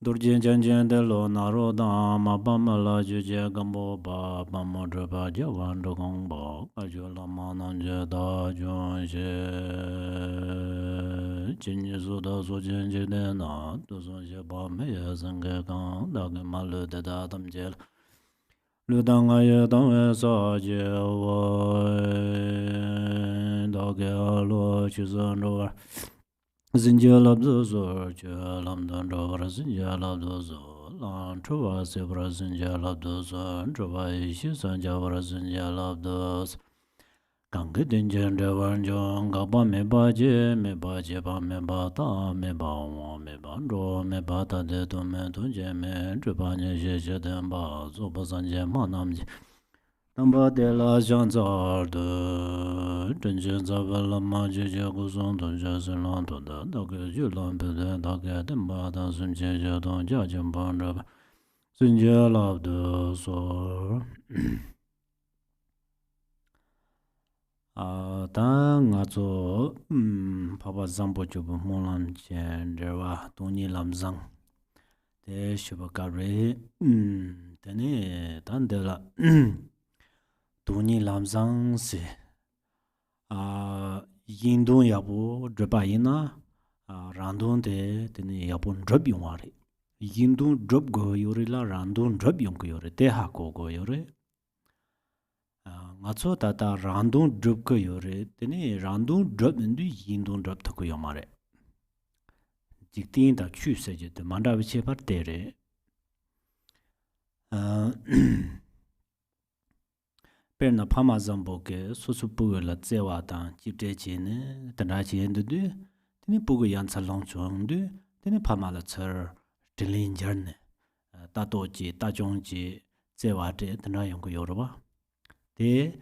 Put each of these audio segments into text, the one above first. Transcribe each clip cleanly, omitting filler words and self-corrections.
Durjin Jan Jan de Lo Naro Dama Bamala Juja Gambo Ba Bama Draba Javan Dogong Ba Ajula Manan Jada Jon Je Jin Suda Sujin Jidena Duzon Jaba Maya Zanga Gang Dagi Malu de Dadam Jel Ludanga Yadam Sa Jewa Dagi Alo Chizan Zinjalab dozo, jalam dandora zinjalab dozo, lan chuva sebra zinjalab dozo, chuva ishi sanjavara zinjalab dozo. Gangi dinjan devan jong, gaba me baje ba me ba ta, me ba wa me ba ro, me ba ta de to me tunje me, chuva nye she she den ba, zoba sanje ma namje. Namba de la janzar de Tenjen Zavala Majija Guzon Donja Zelan Toda Dake Julan Pede Dake Demba Dan Sunje Jadon Jajam Bandab Sunje Lab de Sor Ta Nga Zo Papa Zambo Chubu Molan Chen Derwa Toni Lam Zang De Shubakari Tene Tandela Toni Lamzang se Yindun yabu draba ina Randun de tene yabun drab yungwari Yindun drab go yore la randun drab yung go yore Teha go go yore Nga tso tata randun drab go yore Tene randun drab nindu yindun drab tako yomare Jiktiin ta chu se je te mandabi che par tere Perna Pama Zamboke, Susupu la Tsewa Tang, Jipte Chine, Tanachi and the Du, Tini Pugu Yansa Long Chung Du, Tini Pama la Tser, Tilin Jerne, Tatoji, Tajongji, Tsewa Te, Tanayongo Yoruba. Te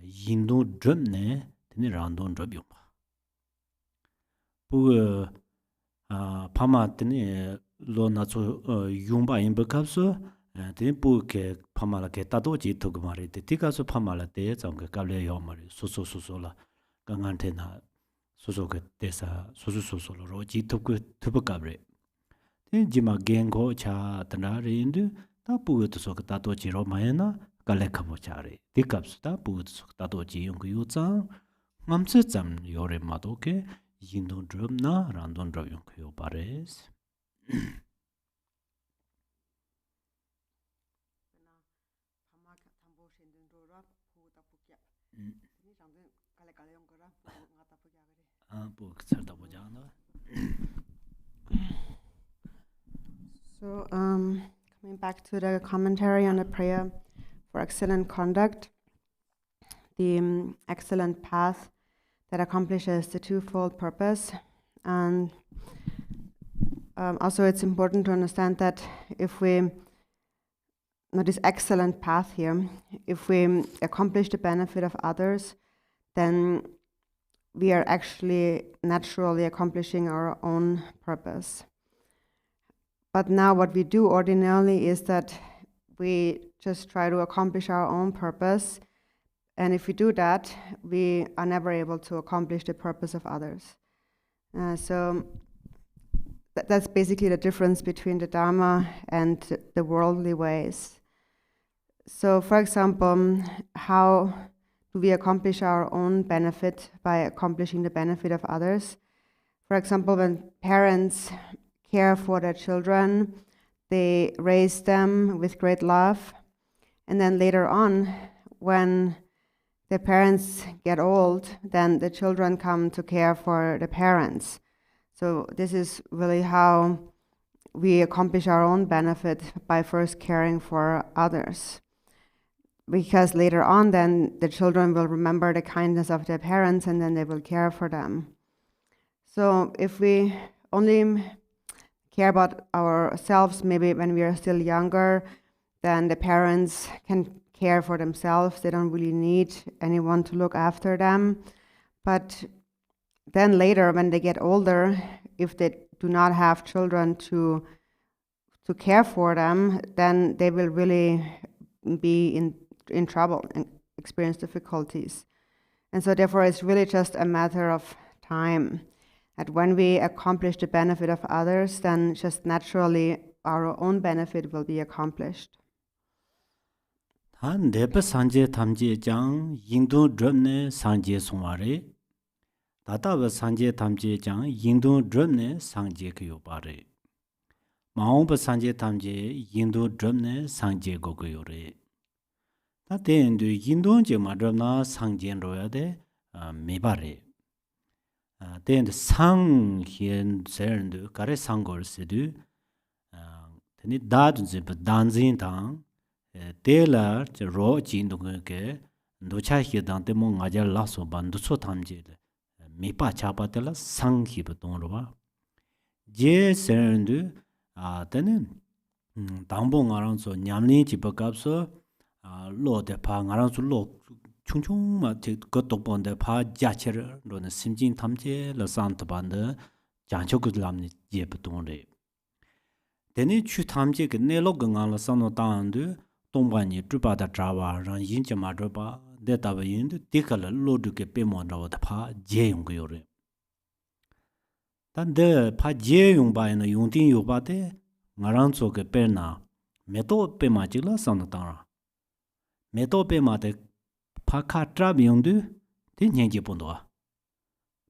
Yindu Drumne, Tini Randon Drubumba. Pugu Pama Tini Lo Natsu Yumba in Bukapsu. Tene puke pamala ke tato ji tuku mari te tika su pamala te zangka kable yo mari susu la gangan tena susu ke tesa susu la ro ji tuku kabre tene jima gengo cha tena rindu ta puke tu soka tato ji ro maya na kale kabo cha re tika su ta puke tu soka tato ji yung yu zang ngamse zam yore mato ke yindun drum na randon drum yung yu pares So, coming back to the commentary on the prayer for excellent conduct, the excellent path that accomplishes the twofold purpose. And also it's important to understand that if we, this excellent path here, if we accomplish the benefit of others, then we are actually naturally accomplishing our own purpose. But now what we do ordinarily is that we just try to accomplish our own purpose. And if we do that, we are never able to accomplish the purpose of others. So that's basically the difference between the Dharma and the worldly ways. So for example, how do we accomplish our own benefit by accomplishing the benefit of others? For example, when parents care for their children, they raise them with great love, and then later on, when the parents get old, then the children come to care for the parents. So this is really how we accomplish our own benefit, by first caring for others. Because later on then the children will remember the kindness of their parents and then they will care for them. So if we only care about ourselves, maybe when we are still younger, then the parents can care for themselves. They don't really need anyone to look after them. But then later, when they get older, if they do not have children to care for them, then they will really be in in trouble and experience difficulties. And so therefore it's really just a matter of time. That when we accomplish the benefit of others, then just naturally our own benefit will be accomplished. Han depa sanje tamje jang yingdo drumne sanje songware. Tata ba sanje tamje jang yingdo drumne sanje kyo pare. Maung ba sanje tamje yingdo drumne sanje gogo re. Ta den du yingdo je ma drumna sanje roya de me pare. Den sang hien serendu kare sangor sedu. Teni dadun je ba danzin tang. Tela ro jin dong ke ndo cha hi dang te mo nga ja la so ban du so tham je me pa cha pa te la sang hi ba dong ro ba je sen du tene dang bo nga rang so nyam ni ji ba kap so lo de pa nga rang so lo chung chung ma te ko to bon de pa ja che ro na sim jin tham je la san ta ban de jang chok gu lam ni je ba dong re tene chu tham je ke ne lo ga nga la san no dang du 동반이 주바다 자와 랑 인지마 줘봐 데이터바 인도 디컬 로드게 빼몬다고 파 제용 거요래 단데 파 제용 바에는 용딩 요바데 나랑 쪽에 빼나 메도 빼마지라 산다라 메도 빼마데 파카 트라비용도 된행지 본도와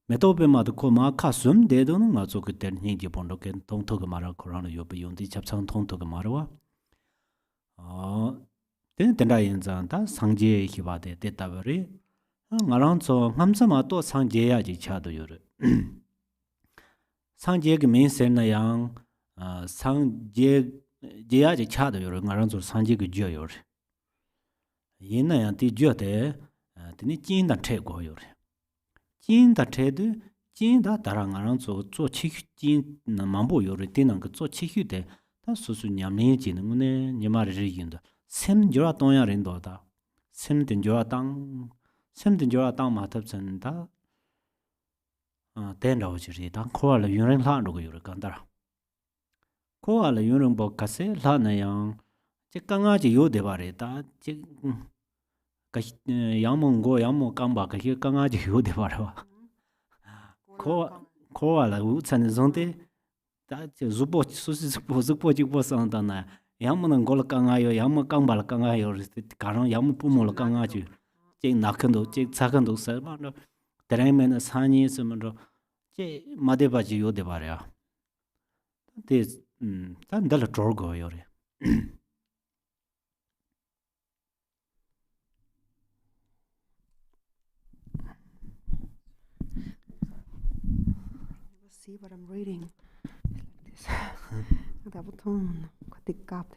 메도 빼마도 코마 카숨 데도는 나쪽 그때 행지 본도게 통토가 말아 코라는 요비 용디 잡상 통토가 말아 된다 인자다 상제 희바데 됐다버리 나랑서 함사마 또 상제야지 차도요르 상제게 메인센나양 상제 제야지 차도요르 나랑서 상제게 줘요르 얘나양 뒤줘데 드니 찐다 태고요르 찐다 태드 찐다 다랑 나랑서 조 치휘 만보요르 되는 거조 치휘데 다 수수 냠내 지는 거네 니마르 인도 샘 조라 동야 린도다 샘든 조라 땅 마탑선다 된다오지리 당 코알라 유령 라노고 요르 간다라 코알라 유령 복카세 라나양 제 강아지 요데 바레다 제 양몽고 양몽 깜바 그 강아지 요데 바라 코알라 우찬 zonte 다 zubo susi zubo jibo san다나 양모는 걸 강아요 양모 강발 강아요 가랑 양모 부모를 강아지 제 낙근도 제 작은도 살만도 드라이면은 산이 있으면도 제 마데바지 요데 말이야 데 단달 저거 요래 See what I'm reading. 다 보통 그때값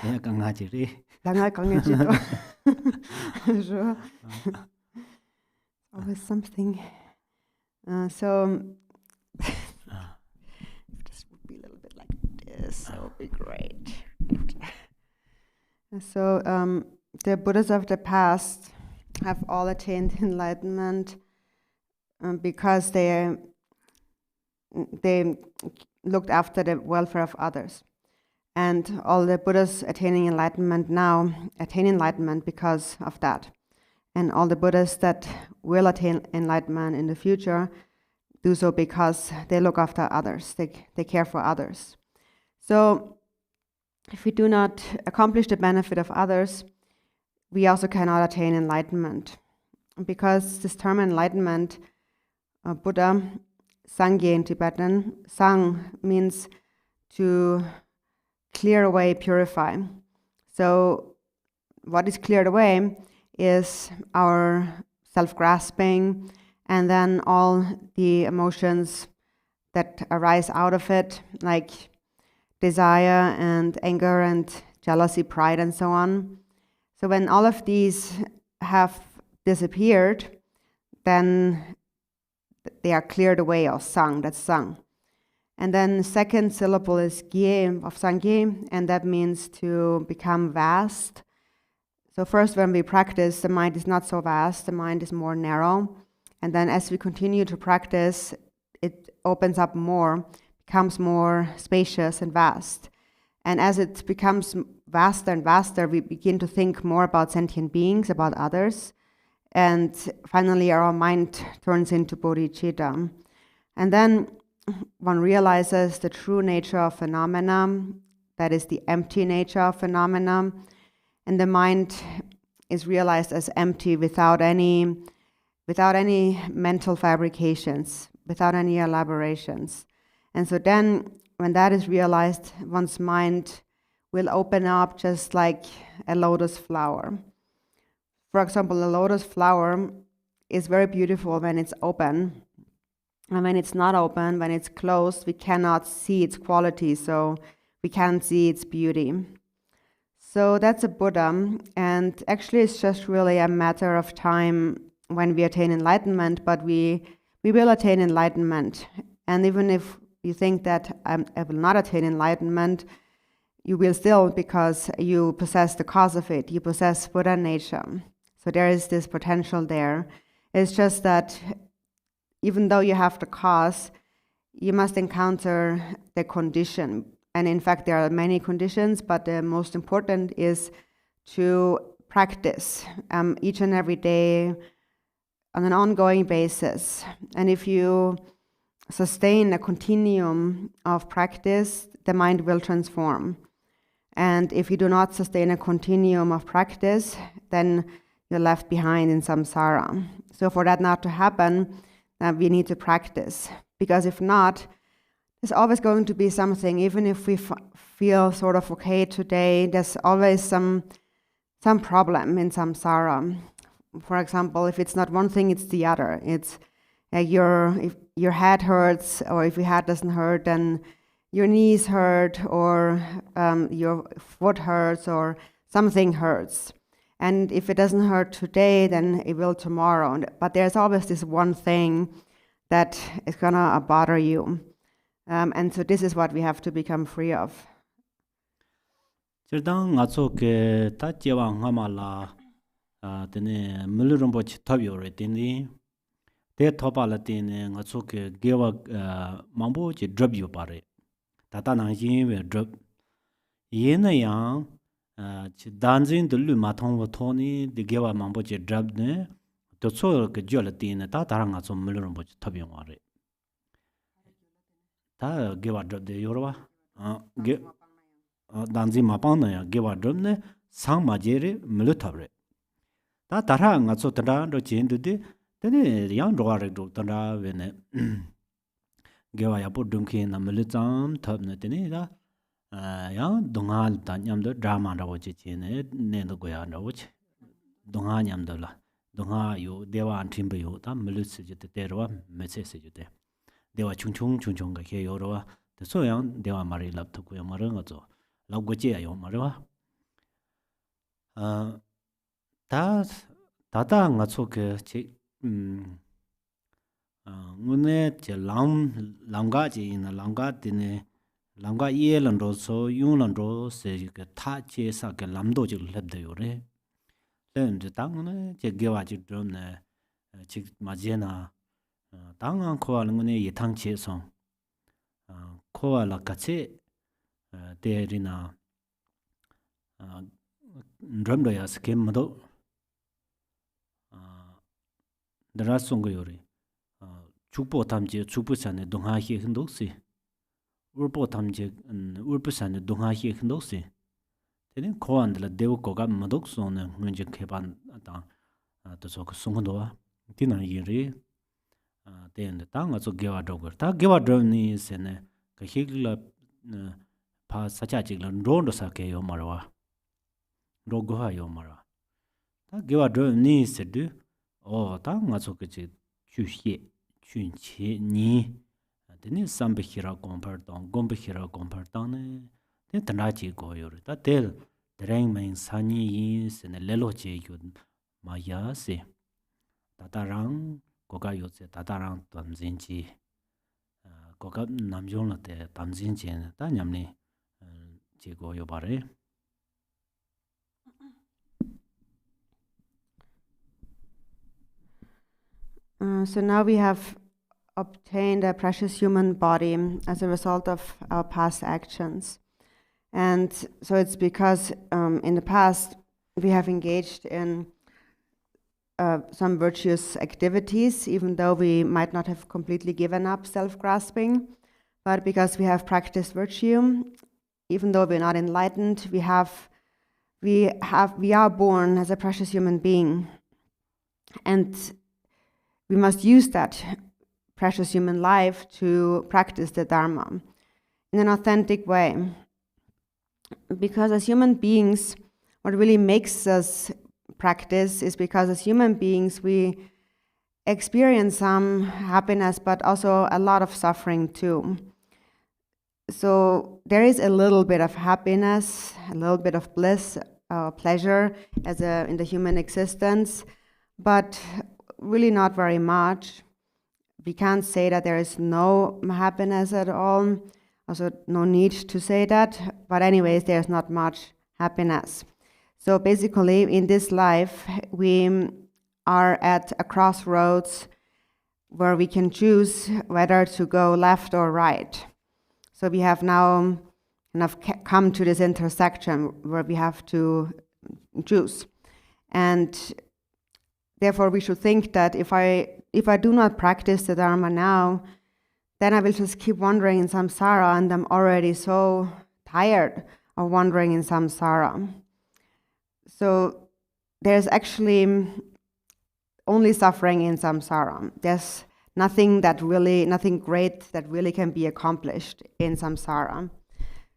내가 강아지리 나가 강아지도 so always something so this would be a little bit like this that would be great so the Buddhas of the past have all attained enlightenment because they looked after the welfare of others. And all the Buddhas attaining enlightenment now attain enlightenment because of that. And all the Buddhas that will attain enlightenment in the future do so because they look after others, they care for others. So if we do not accomplish the benefit of others, we also cannot attain enlightenment. Because this term enlightenment, Buddha, Sangye in Tibetan, Sang means to clear away, purify. So what is cleared away is our self-grasping and then all the emotions that arise out of it, like desire and anger and jealousy, pride and so on. So when all of these have disappeared, then they are cleared away, or sang, that's sang. And then the second syllable is gye of sangye, and that means to become vast. So first when we practice, the mind is not so vast, the mind is more narrow. And then as we continue to practice, it opens up more, becomes more spacious and vast. And as it becomes vaster and vaster, we begin to think more about sentient beings, about others, and finally our mind turns into bodhicitta. And then one realizes the true nature of phenomena, that is the empty nature of phenomena, and the mind is realized as empty without any mental fabrications, without any elaborations. And so then, when that is realized, one's mind will open up just like a lotus flower. For example, a lotus flower is very beautiful when it's open. And when it's not open, when it's closed, we cannot see its quality, so we can't see its beauty. So that's a Buddha, and actually it's just really a matter of time when we attain enlightenment, but we will attain enlightenment. And even if you think that I will not attain enlightenment, you will still, because you possess the cause of it, you possess Buddha nature. So there is this potential there. It's just that even though you have the cause, you must encounter the condition. And in fact, there are many conditions, but the most important is to practice each and every day on an ongoing basis. And if you sustain a continuum of practice, the mind will transform. And if you do not sustain a continuum of practice, then you're left behind in samsara. So for that not to happen, we need to practice. Because if not, there's always going to be something. Even if we feel sort of okay today, there's always some problem in samsara. For example, if it's not one thing, it's the other. It's if your head hurts, or if your head doesn't hurt, then your knees hurt, or your foot hurts, or something hurts. And if it doesn't hurt today, then it will tomorrow. But there's always this one thing that is gonna bother you. And so this is what we have to become free of. Chirdang ngaso ke ta jewa ngamala tene mulurumbo chitobyo re tene te thopala tene ngaso ke gewa mambo chi drop yo pare tata nang yin we drop yena yang chi danjin de lu ma thong wo thoni de gewa mambo chi drop ne to so ke jol tene ta tarang ngaso mulurumbo chitobyo ngare 다 gewa drop de yorwa ge danji mapang na ya gewa drop ne sang ma jere mulu thabre ta tara nga so tara ro chen du de tene yang ro re do tara we ne gewa ya po dum khe na mulu cham thab ne tene da yang dongal da nyam do drama ra wo che ne ne do go ya ra wo che donga nyam do la donga yo dewa an thim be yo ta mulu se je te ro me se se je te dewa chung ga ke yo ro de so yang dewa mari lap to ko ya mar nga zo lau go che yo mar wa ta ta nga so ke che ngune che lam ga ji na lam ga de ne lam ga ye lan ro so yu lan ro se ke tha che sa ke lam do ji leb de yo re len de tang ne che ge wa ji drum ne chi ma je na tang an ko al ngune ye thang che so ko ala ka che de ri na drum do ya ske ma do dara song go yo re 축보 탐제 축보산의 동하히 흔독시 울보 탐제 울부산의 동하히 흔독시 되는 고안들 대우고가 마독소는 문제 개반 다 또서 그 송도와 디나 이리 되는 땅에서 개와도거 다 개와도니 세네 그 히글라 파 사자직라 론도 사케요 말와 로고하요 말와 다 개와도니 세드 다 가서 그지 주시 춘치 니 되는 삼베히라 콤파르동 곰베히라 콤파르동네 된 드나지 고요르 다텔 드랭맨 사니 스네 렐로체 유 마야세 다다랑 고가 요세 다다랑 던진지 고가 남종한테 던진지 다 냠네 제고 요바레 So now we have obtained a precious human body as a result of our past actions. And so it's because in the past we have engaged in some virtuous activities, even though we might not have completely given up self-grasping, but because we have practiced virtue, even though we're not enlightened, we are born as a precious human being, and we must use that precious human life to practice the Dharma in an authentic way. Because as human beings, what really makes us practice is because as human beings we experience some happiness but also a lot of suffering too. So there is a little bit of happiness, a little bit of bliss, pleasure in the human existence, but really not very much. We can't say that there is no happiness at all. Also, no need to say that. But anyways, there's not much happiness. So basically, in this life, we are at a crossroads where we can choose whether to go left or right. So we have now kind of come to this intersection where we have to choose. And therefore, we should think that if I do not practice the Dharma now, then I will just keep wandering in samsara, and I'm already so tired of wandering in samsara. So there's actually only suffering in samsara. There's nothing great that really can be accomplished in samsara.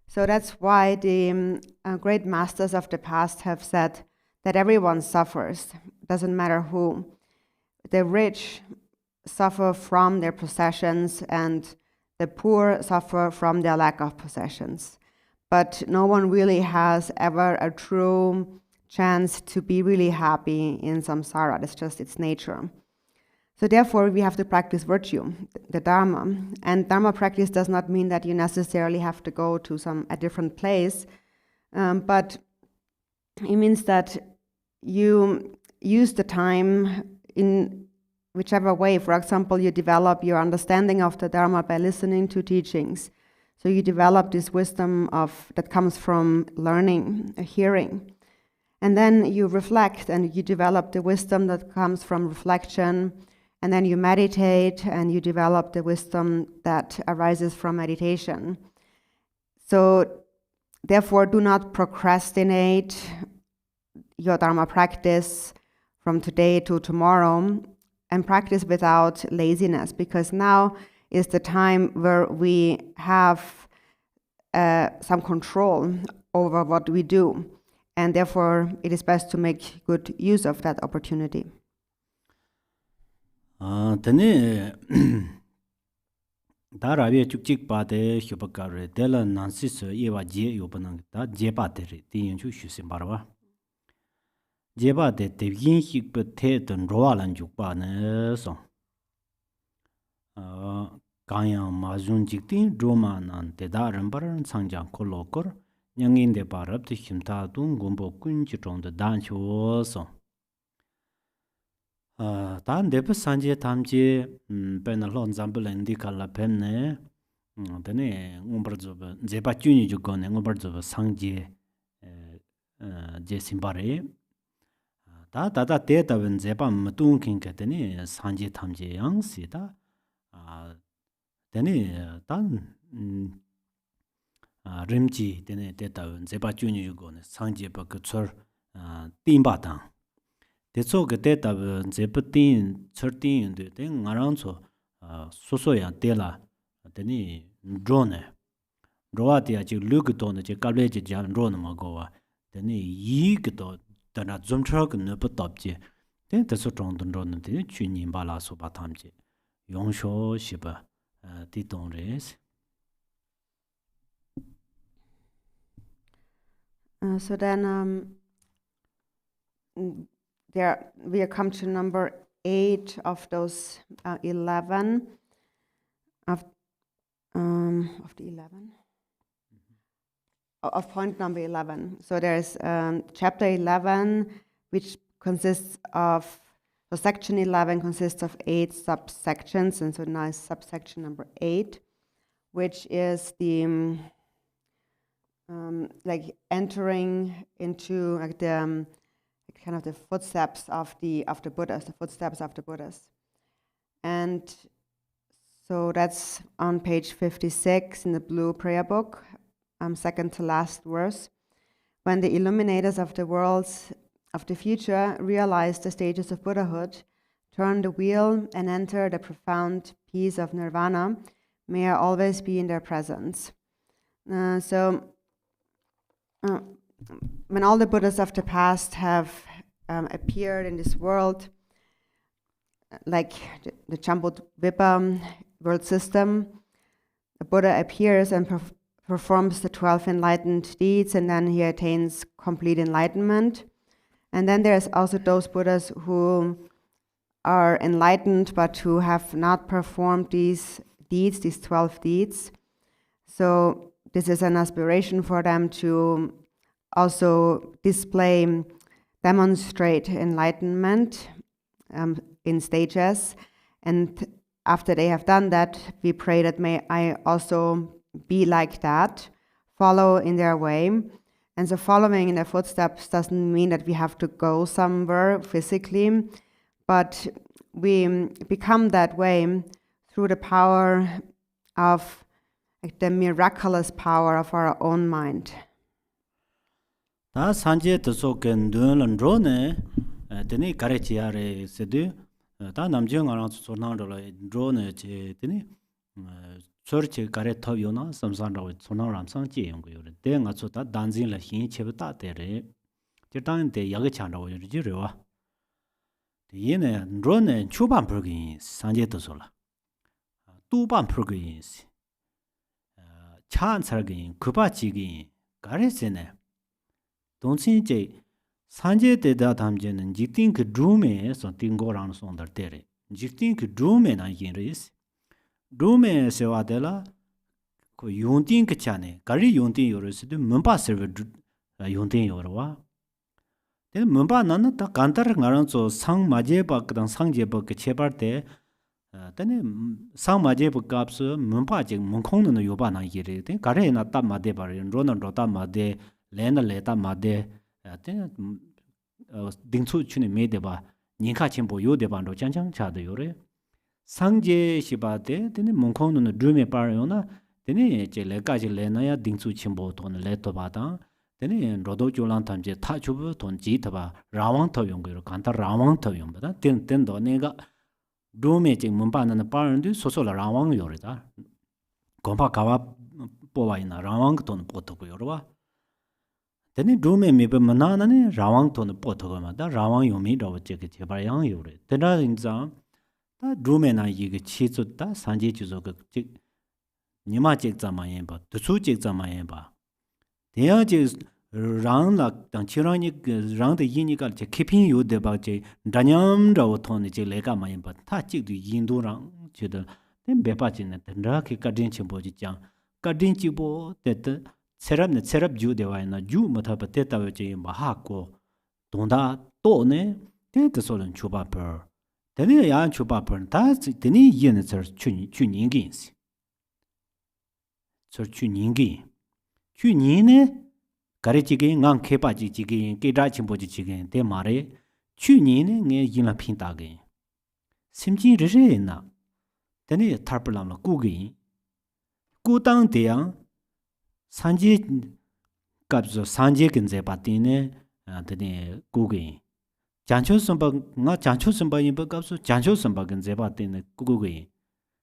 So that's why the great masters of the past have said that everyone suffers, doesn't matter who. The rich suffer from their possessions and the poor suffer from their lack of possessions. But no one really has ever a true chance to be really happy in samsara. That's just its nature. So therefore, we have to practice virtue, the Dharma. And Dharma practice does not mean that you necessarily have to go to a different place, but it means that you use the time in whichever way. For example, you develop your understanding of the Dharma by listening to teachings. So you develop this wisdom that comes from learning, hearing. And then you reflect and you develop the wisdom that comes from reflection. And then you meditate and you develop the wisdom that arises from meditation. So therefore, do not procrastinate your Dharma practice from today to tomorrow, and practice without laziness, because now is the time where we have some control over what we do, and therefore it is best to make good use of that opportunity. Tene Darabe chukchik pade hubakare dela nansis ewa je yobanang da jebatere tinchu shusimbarwa. Jeba de devyin hikbe te den roalan jukba ne song. Kanyang mazun jiktin droma nan te da rambaran sangjang kolokor nyangin de barab de himta dun gombo kunchi chong de dancho song. Dan deba sanje tamje pena lon zambul indikala penne dene ngombar zoba jeba chuni jukone ngombar zoba sangje je simbare. 다 데이터는 제반 무뚱킨 같으니 산지 탐지 양시다 되니 단 림지 되네 데이터는 제바 주니고네 상지 버그처 띵바당 대소 그 데이터는 제부팅 철팅인데 된 나랑서 소소야 데라 되니 드론에 로아티아 지 루그도네 제 깔레지 잔 드론 먹어와 되니 이그도 dana zomchak ne patapje den taso chongdon de chunin bala so batamje yongsho shiba ti tongres. So then there we come to number 8 of those 11 of the 11 of point number 11. So there's chapter 11, which consists of, so section 11 consists of 8 subsections, and so now is subsection number 8, which is the like entering into like the kind of the footsteps of the Buddhas, the footsteps of the Buddhas. And so that's on page 56 in the blue prayer book, second to last verse. When the illuminators of the worlds of the future realize the stages of Buddhahood, turn the wheel and enter the profound peace of nirvana, may I always be in their presence. So when all the Buddhas of the past have appeared in this world, like the Jambudvipa world system, the Buddha appears and performs the 12 enlightened deeds, and then he attains complete enlightenment. And then there's also those Buddhas who are enlightened but who have not performed these deeds, these 12 deeds. So this is an aspiration for them to also demonstrate enlightenment in stages. And after they have done that, we pray that may I also be like that, follow in their way. And so following in their footsteps doesn't mean that we have to go somewhere physically, but we become that way through the power of like the miraculous power of our own mind. 다 산제 도속은 눈은 드로네 드니 가레치아레 세드 다 남정아랑 소나로라 드로네 제 드니 서치 가레 터요나 삼산라고 소나람 상지 연구요레 대가 ছো다 단진라 힘 쳬부다 데레 제당데 야게 찬라고 요지르와 얘네 드로네 초반 프로그램 산제 도솔라 두반 프로그램 찬설긴 급아지긴 가레세네 동신제 산제대다 담제는 직딩 그 룸에서 띵고랑 손들때래 직딩 그 룸에나 이긴리스 룸에서 와들라 그 용딩 그 차네 가리 용딩 요르스도 문바 서버 용딩 요르와 데 문바 나는 다 간다르 가랑서 상 마제바 그당 상제바 그 제발때 때네 상 마제바 값스 문바제 문콩는 요바나 이게 데 가레나 딱 마데바르 로는 로다 마데 레나 레다 마데 아테 딩초 추네 메데바 닌카 쳔보 요데반도 장장 차도 요레 상제 시바데 데네 몽콩노 드메 파르요나 데네 제 레까지 레나야 딩초 쳔보 돈 레토바다 데네 로도 졸란 탐제 타주부 돈 지타바 라왕 터용 거로 간다 라왕 터용 바다 덴덴도 내가 드메 제 문바는 파르는데 소소라 라왕 요레다 곰파 가와 뽑아이나 라왕 돈 보토고 요르와 Then Dume maybe Manana, Rawang to the Potogama, Rawang Yomi, or Jack Jabayang Yuri. Then in Zam, that Dumena Yig Chitsuta, Sanji Chizok, Nima Jexamayemba, the Su Jexamayemba. The edge is round like Danchironic, round the Yinika, keeping you the Baje, Danyam Rawoton, Jelega Mayemba, touching the Yindurang, Chidel, then Bepachin, and Raki Kadinchi Bojang, Kadinchibo, that. 세랍 주대와이나 주 못하바 때다외지 마하고 돈다 또네 때도서는 주바퍼 데네 야한 주바퍼 다 데네 이에는 저 주닝긴스 저 주닝기 주니네 가르치게 강 케바지지게 깨다침보지지게 데 말에 주니네 네 인라 핀다게 심진 르제나 데네 타플람라 꾸기 꾸당 대양 산지 값서 산지 근제 바티네 데네 꾸기 장초 선바 나 장초 선바이 값서 장초 선바 근제 바티네 꾸기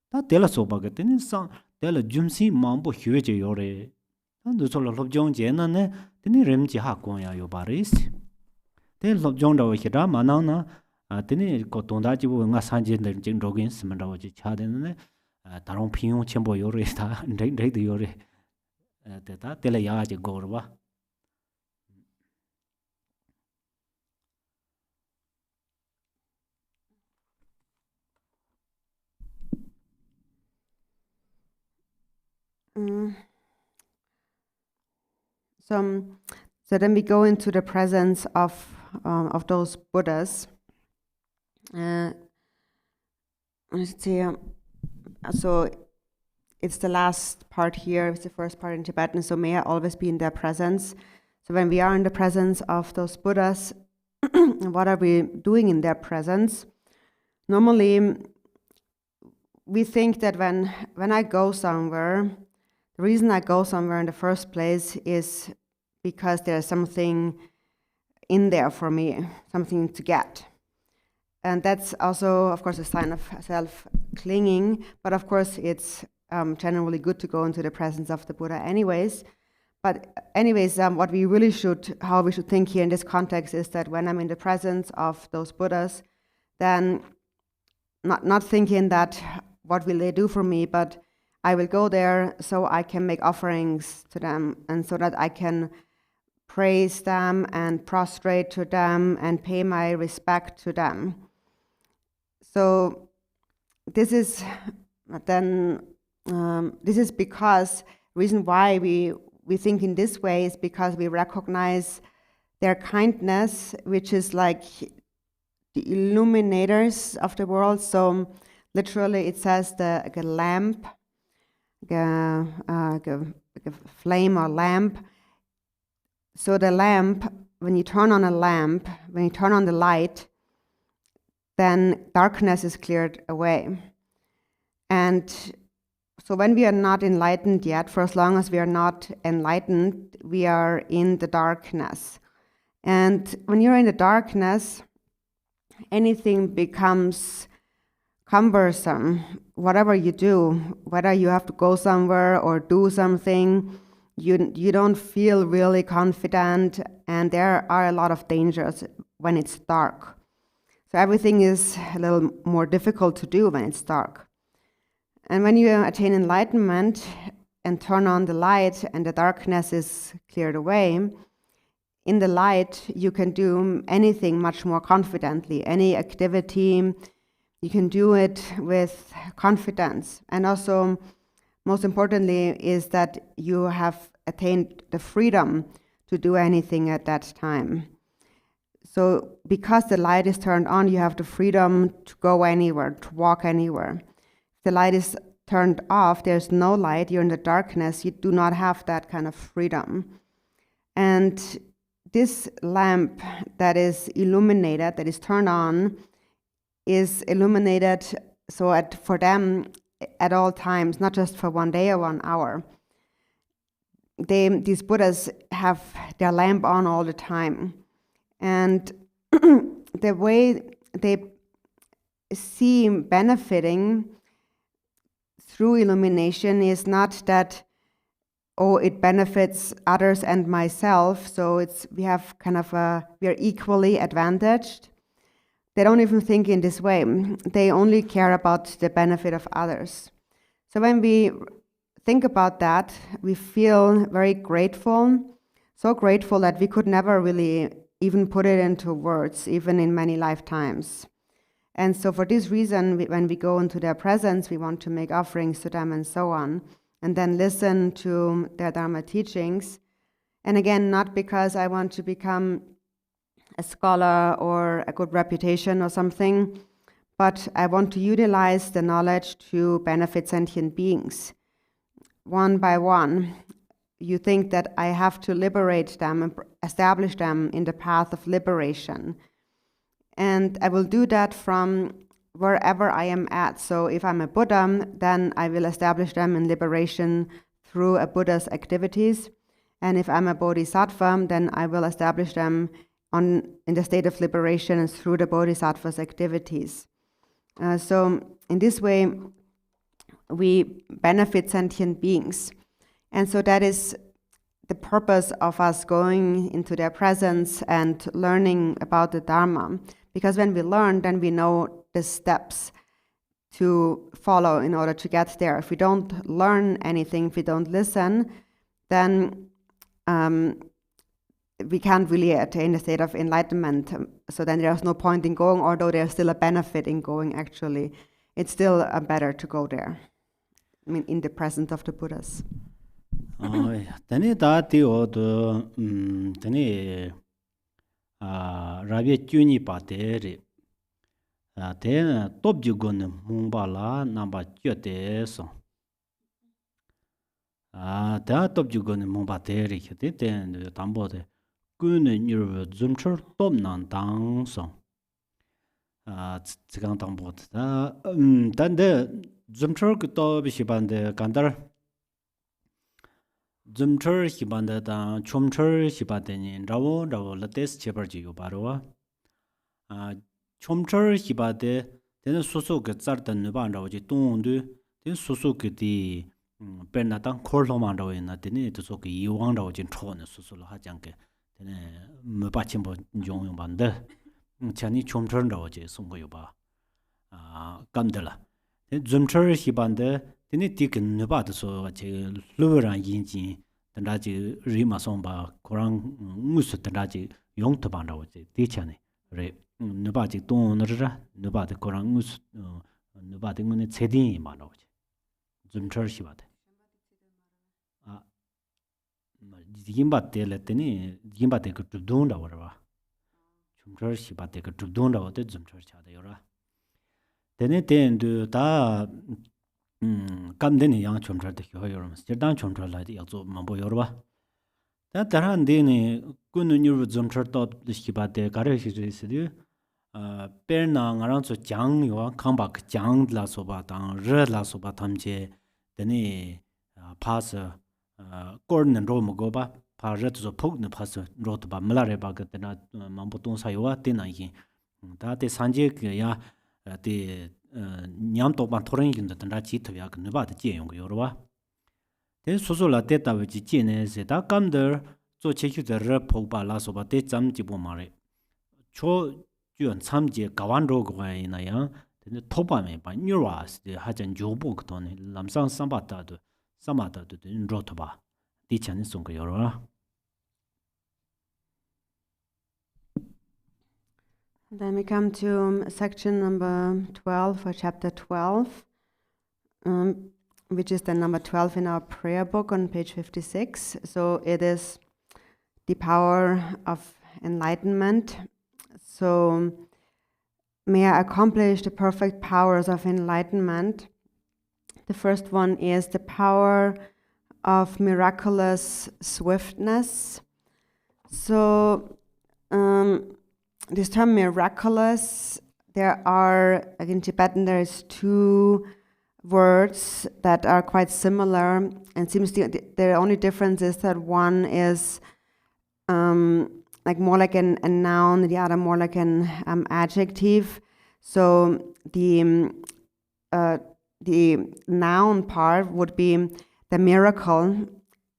다 텔라 소바게 데네 상 텔라 줌시 마음보 휴에제 요레 너솔로 롭종 제나네 데네 렘지 하고야 요바리스 데 롭종다고 히라 마나나 데네 고동다지부 nga 산지 데 로긴 스만다고지 차데네 다롱 피용 첨보 요레다 데데 요레 Teta teleyaje gorba. So then we go into the presence of those Buddhas. Let's see. So it's the last part here, it's the first part in Tibetan, so may I always be in their presence. So when we are in the presence of those Buddhas, what are we doing in their presence? Normally, we think that when I go somewhere, the reason I go somewhere in the first place is because there's something in there for me, something to get. And that's also, of course, a sign of self-clinging, but of course it's generally good to go into the presence of the Buddha anyways. But anyways, what we really how we should think here in this context is that when I'm in the presence of those Buddhas, then not thinking that what will they do for me, but I will go there so I can make offerings to them and so that I can praise them and prostrate to them and pay my respect to them. So this is then this is because reason why we think in this way is because we recognize their kindness, which is like the illuminators of the world. So literally it says the lamp, a flame or lamp. So the lamp, when you turn on a lamp, when you turn on the light, then darkness is cleared away. And so when we are not enlightened yet, for as long as we are not enlightened, we are in the darkness. And when you're in the darkness, anything becomes cumbersome. Whatever you do, whether you have to go somewhere or do something, you don't feel really confident, and there are a lot of dangers when it's dark. So everything is a little more difficult to do when it's dark. And when you attain enlightenment and turn on the light and the darkness is cleared away, in the light you can do anything much more confidently. Any activity, you can do it with confidence. And also, most importantly, is that you have attained the freedom to do anything at that time. So because the light is turned on, you have the freedom to go anywhere, to walk anywhere. If the light is turned off, there's no light, you're in the darkness, you do not have that kind of freedom. And this lamp that is illuminated, that is turned on, is illuminated for them at all times, not just for 1 day or 1 hour. These Buddhas have their lamp on all the time. And the way they see benefiting through illumination is not that, oh, it benefits others and myself, so we are equally advantaged. They don't even think in this way. They only care about the benefit of others. So when we think about that, we feel very grateful, so grateful that we could never really even put it into words, even in many lifetimes. And so for this reason, when we go into their presence, we want to make offerings to them and so on, and then listen to their Dharma teachings. And again, not because I want to become a scholar or a good reputation or something, but I want to utilize the knowledge to benefit sentient beings. One by one, you think that I have to liberate them and establish them in the path of liberation. And I will do that from wherever I am at. So if I'm a Buddha, then I will establish them in liberation through a Buddha's activities. And if I'm a Bodhisattva, then I will establish them in the state of liberation through the Bodhisattva's activities. So in this way, we benefit sentient beings. And so that is the purpose of us going into their presence and learning about the Dharma. Because when we learn, then we know the steps to follow in order to get there. If we don't learn anything, if we don't listen, then we can't really attain the state of enlightenment. So then there's no point in going, although there's still a benefit in going, actually. It's still better to go there, I mean, in the presence of the Buddhas. Tani dati odo tani rabia juni pateri te top jugon mumba la namba jyote so Da top ju gon mo ba de ri de den tambo de gun ni zum chur tom nan dang song zigang tambo da dan de zum chur ko to bi shi ban de gandar zum chur shi ban de da chom chur shi ba de ni rawo la des che bar ji yu ba ro wa chom chur shi ba de den su su ge zar de ne ban rawo ji dong de den su su ge di pen na dang khor lo man rawo na de ni de so ge yi wang rawo jin cho ne su su lo ha jang ge de ne me ba chen bo jong yong ban de chani chom chur rawo ji song go yu ba kam de la zum chur shi ban de de ni ti ge ne ba de so je lu ran yin jin de da ji ri ma song ba korang ngu su de da ji yong to ban rawo ji de chani re ne ba ji dong ne ra ne ba de korang ngu su ne ba de ne che din ma rawo ji zum chur shi ba de yimba de le teni yimba de ku dun da wa ba zum chur shi ba de ku dun da wa de zum chur cha de yo ra teni den du da kam de ni yang chum chur de yo yo ma je dan chum chur la de ya zo ma bo yo ba da da ran de ni ku nu ni zum chur to de shi ba de ga re shi de si de per na nga ran so jang yo kang ba jang la so ba dang re la so ba tham je de ni pass coordinate ro mo go ba pa ret zo phok ne phas ro to ba mala re ba ga na mam bo ton sa yo wa te na yin da te sanje ge ya te nyam to ban thoren yin da da chi to ya ne ba de je yong yo ro wa te so so la te ta we ji je ne se da kam de zo che kyu de re phok ba la so ba te cham ji bo ma re cho yuan cham je ga wan ro go ya na ya te ne to ba me ba nyu wa de ha jan jo bo ko to ne lam sang sam ba ta do samadhi de ro to ba di chan song ge yo ra. Then we come to section number 12 or chapter 12, which is the number 12 in our prayer book on page 56. So it is the power of enlightenment. So may I accomplish the perfect powers of enlightenment. The first one is the power of miraculous swiftness. So this term miraculous, there are, like in Tibetan, there is two words that are quite similar, and seems the only difference is that one is like more like a noun, the other more like an adjective. So the noun part would be the miracle.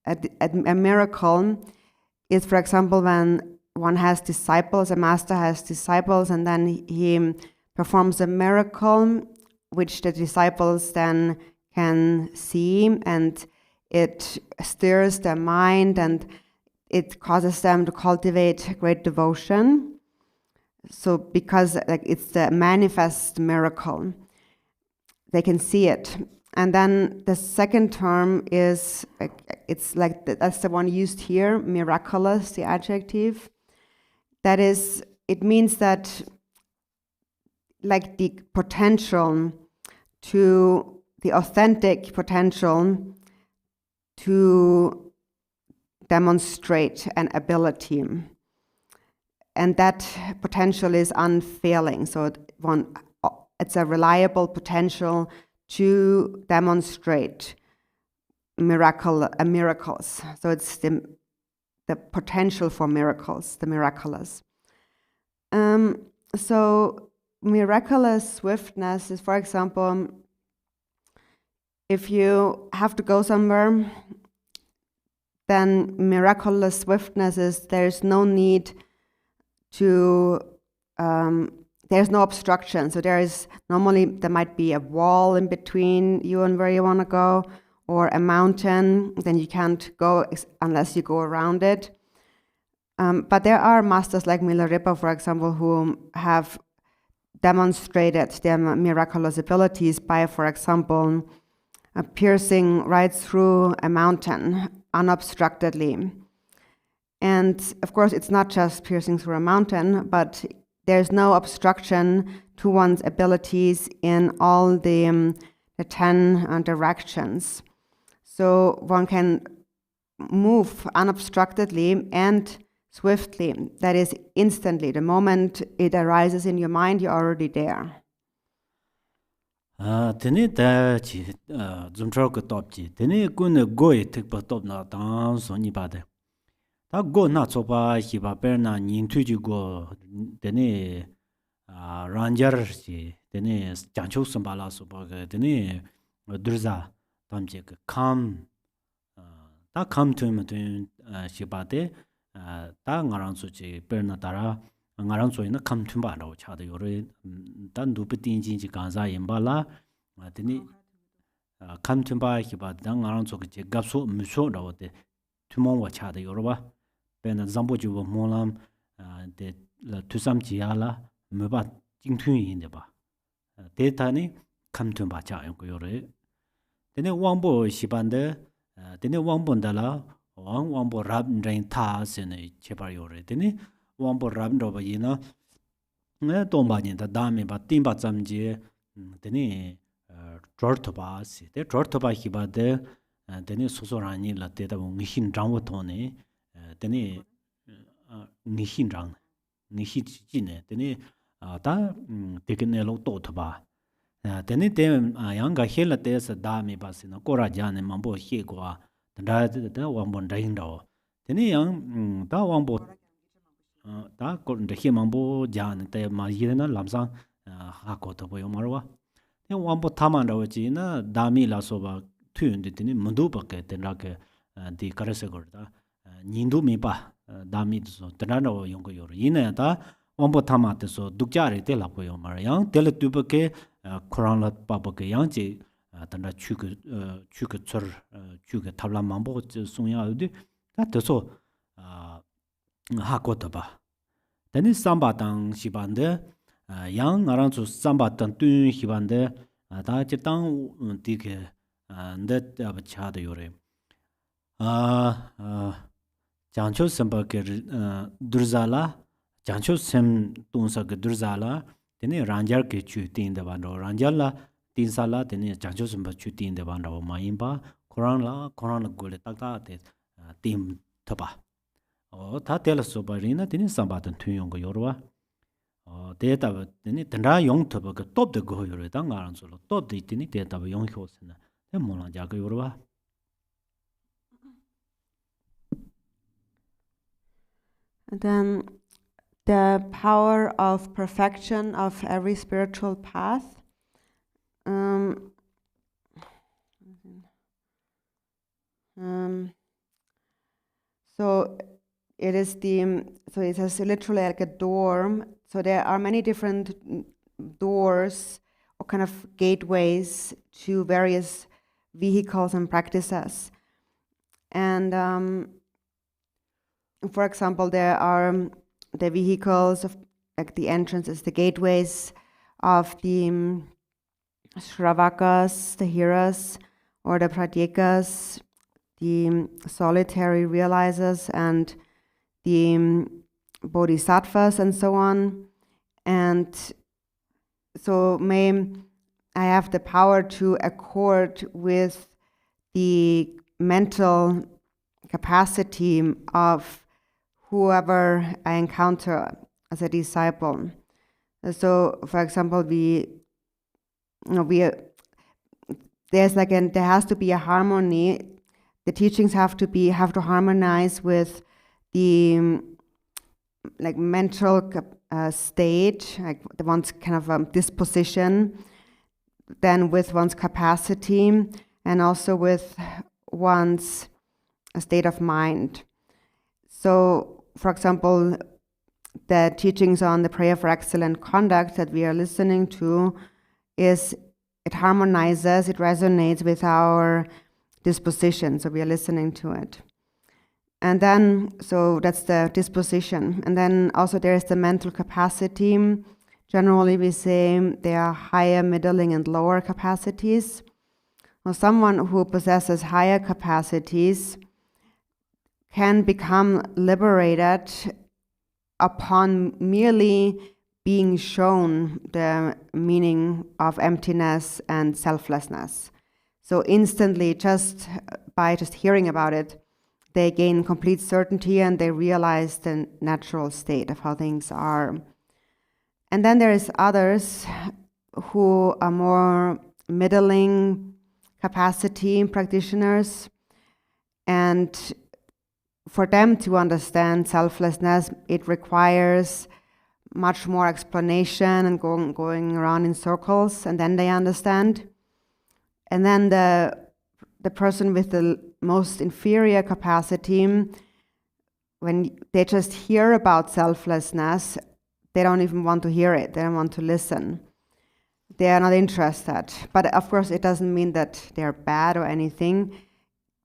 A miracle is, for example, when one has disciples, a master has disciples, and then he performs a miracle which the disciples then can see, and it stirs their mind and it causes them to cultivate great devotion. So because like it's the manifest miracle, they can see it. And then the second term is, it's like that's the one used here, miraculous, the adjective. That is, it means that like the potential to, the authentic potential to demonstrate an ability. And that potential is unfailing. So it's a reliable potential to demonstrate miracles. So it's the potential for miracles, the miraculous. So miraculous swiftness is, for example, if you have to go somewhere, then miraculous swiftness is there's no need to, there's no obstruction. So there might be a wall in between you and where you want to go, or a mountain, then you can't go unless you go around it. But there are masters like Milarepa, for example, who have demonstrated their miraculous abilities by, for example, piercing right through a mountain unobstructedly. And of course, it's not just piercing through a mountain, but there's no obstruction to one's abilities in all the 10 directions. So one can move unobstructedly and swiftly, that is instantly. The moment it arises in your mind, you're already there. Tene da chi zumchar ko top chi tene kun go e tek pa top na dan so ni ba de ta go na so ba hi ba per na nin tu ji go tene ranger chi tene janchu sum ba la so ba ge tene durza tam je ka kam ta kam tu me tu shi ba de ta ngarang so chi per na tara ngarang so ina kam tu ba ro cha de yore dan du pe tin ji ga za yin ba la tene kam tu ba hi ba da ngarang so ge gap so mu so ro de tu mo wa cha de yore ba pe na zambo ju wo mo lam de la tu sam ji ya la me ba jing tu yin de ba de ta ni kam tu ba cha yo yore tene wang bo shi ban de tene wang bon da la wang bo rab rain ta se ne che ba yore tene wang bo rab ro ba yin na ne dong ba ni da da me ba tin ba zam ji tene zhor to ba si de zhor to ba hi ba de tene so so ran ni la de da ngi hin zhang wo to ne tene ngi hin zhang ngi hi ji ne tene da de ke ne lo to to ba tene de yang ga he la de sa da me ba si na ko ra ja ne ma bo he kwa da da wang bon da yin do tene yang da wang bo da ko de he ma bo ja ne te ma yi na lam sang ha ko to bo yo ma ro wa ne wang bo ta ma ro ji na da mi la so ba tu yun de tene mu do ba ke de ra ke di ka se go da nin du mi ba da mi so da na ro yong ko yo yin na da wang bo ta ma de so du ja re de la ko yo ma yang de le tu ba ke Quran la pa ba ke yang ji tanda chu ke chur chu ke tabla mambo sung ya de ta de so ha ko ta ba tani samba dang shi ban de yang ngarang chu samba dang tu hi ban de da je dang di ke de ba cha de yore jang chu samba ke durza la jang chu sem tun sa ke durza la tani ranjar ke chu tin de ban ro ranjar la tin sa la tene jancho sumba chu tin de ban raw ma yin ba Quran la go le tak ta de tim ta ba o ta te la so ba rin na tene sam ba tan thun yong go yor wa o de ta ba tene tan ra yong ta ba ga top de go yor da nga ran so lo top de tene de ta ba yong ho se na de mo la ja go yor wa And then the power of perfection of every spiritual path. So it is so it has literally like a door. So there are many different doors or kind of gateways to various vehicles and practices. And for example, there are the vehicles of like the entrances, the gateways of the Shravakas, the Hiras, or the Pradyekas, the solitary realizers, and the Bodhisattvas, and so on. And so may I have the power to accord with the mental capacity of whoever I encounter as a disciple. So, for example, there has to be a harmony. The teachings have to harmonize with the like mental state, like one's kind of disposition, then with one's capacity, and also with one's state of mind. So, for example, the teachings on the prayer for excellent conduct that we are listening to it harmonizes, it resonates with our disposition, so we are listening to it. And then, so that's the disposition. And then also there is the mental capacity. Generally we say there are higher, middling, and lower capacities. Now, someone who possesses higher capacities can become liberated upon merely being shown the meaning of emptiness and selflessness. So instantly, just by just hearing about it, they gain complete certainty and they realize the natural state of how things are. And then there is others who are more middling capacity practitioners, and for them to understand selflessness, it requires much more explanation and going around in circles, and then they understand. And then the person with the most inferior capacity, when they just hear about selflessness, they don't even want to hear it. They don't want to listen. They are not interested. But of course, it doesn't mean that they're bad or anything.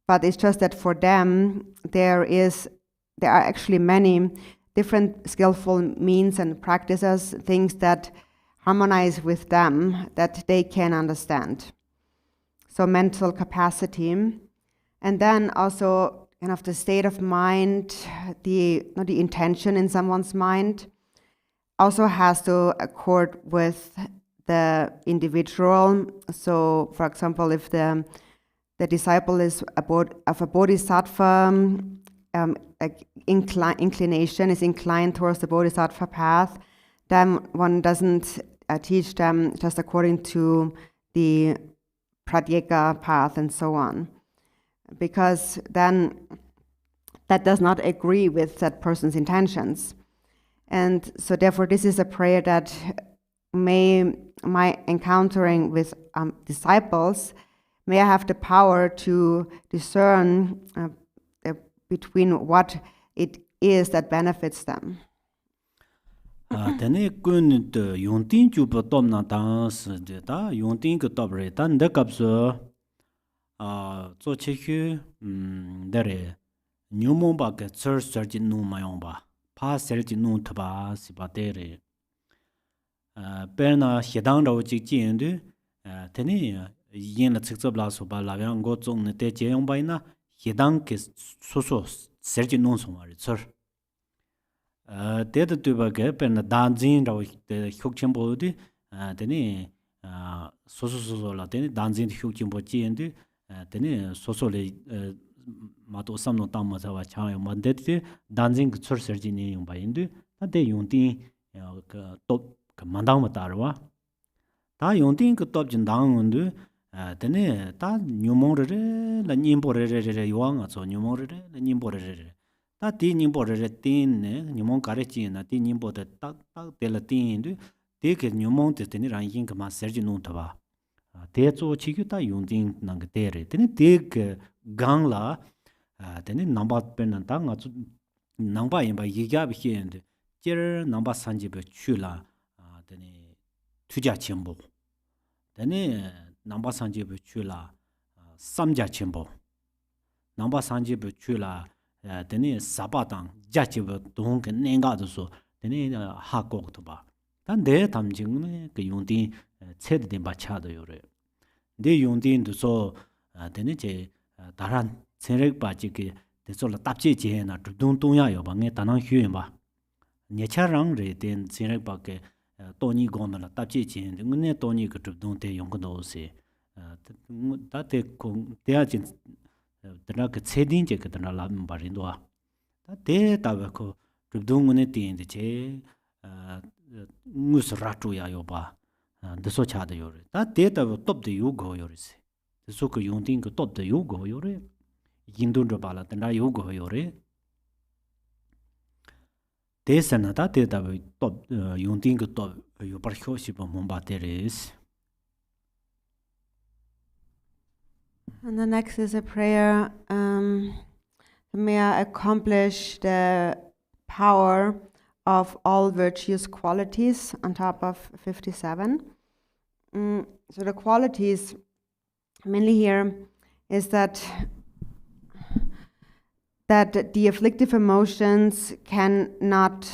But it's just that for them, there are actually many different skillful means and practices, things that harmonize with them that they can understand. So mental capacity, and then also kind of the state of mind, the intention in someone's mind, also has to accord with the individual. So, for example, if the disciple is of a bodhisattva inclination, is inclined towards the bodhisattva path, then one doesn't teach them just according to the pratyeka path and so on, because then that does not agree with that person's intentions. And so therefore this is a prayer that my encountering with disciples, may I have the power to discern between what it is that benefits them. Tene kun de yongtin ju po tom na dans de da yongtin ke top re tan de kap so zo che hu dere nyumo ba ke chur jin nu ma yong ba pa ser jin nu ta ba si ba de re per na hedang ro ji jin de tene yin la chik zob la so ba la yang go zong ne de je yong ba na hedang ke so ser jin nu so ma re chur 데드 뜨바게 pen 단진라고 혁침보디 되니 소소소소라 되니 단진 혁침보지인데 되니 소소레 마도 삼노 담마자와 차요 만데티 단진 그 철서지니 용바인데 다데 용딘 그톱 만당마 따라와 다 용딘 그 톱진 당은데 되니 다 뉴몽르레 라님보레레레 요왕아 저 뉴몽르레 라님보레레레 ta ti nimbo re tin ne nyumong kare chi na ti nimbo de tak de la tin de te ke nyumong de ni ran yin ka ma serji nu ta ba te zo chi gyu ta yung ding nang ge de re te ke gang la te ni namba pen na ta nga zu namba yin ba yi ga bi hin de jer namba san ji be chu la te ni tu ja chen bo te ni namba san ji be chu la sam ja chen bo namba san ji be chu la tene sabatang jachiba dong ke nenga de so tene ha kok to ba dan de tamjing ne ke yongdin ched de ba cha de yore de yongdin de so tene je daran chenrek ba ji ke de so la tap je je na dong dong ya yo ba nge tanang hyu ba nye cha rang re den chenrek ba ke to ni go na la tap je je ne to ni ke dong de yong ko do se da de ko de a jin dana ke chedin je ke dana la barin do ta de ta ba ko rubdung ne tin de che mus ratu ya yo ba de so cha de yo re ta de ta top de yu go yo re se de so ko yung ding ko top de yu go yo re yin dun ro ba la dana yu go yo re de sa na ta de ta top yung ding ko top yo par kho si ba mon ba de res. And the next is a prayer, may I accomplish the power of all virtuous qualities on top of 57. So the qualities mainly here is that the afflictive emotions cannot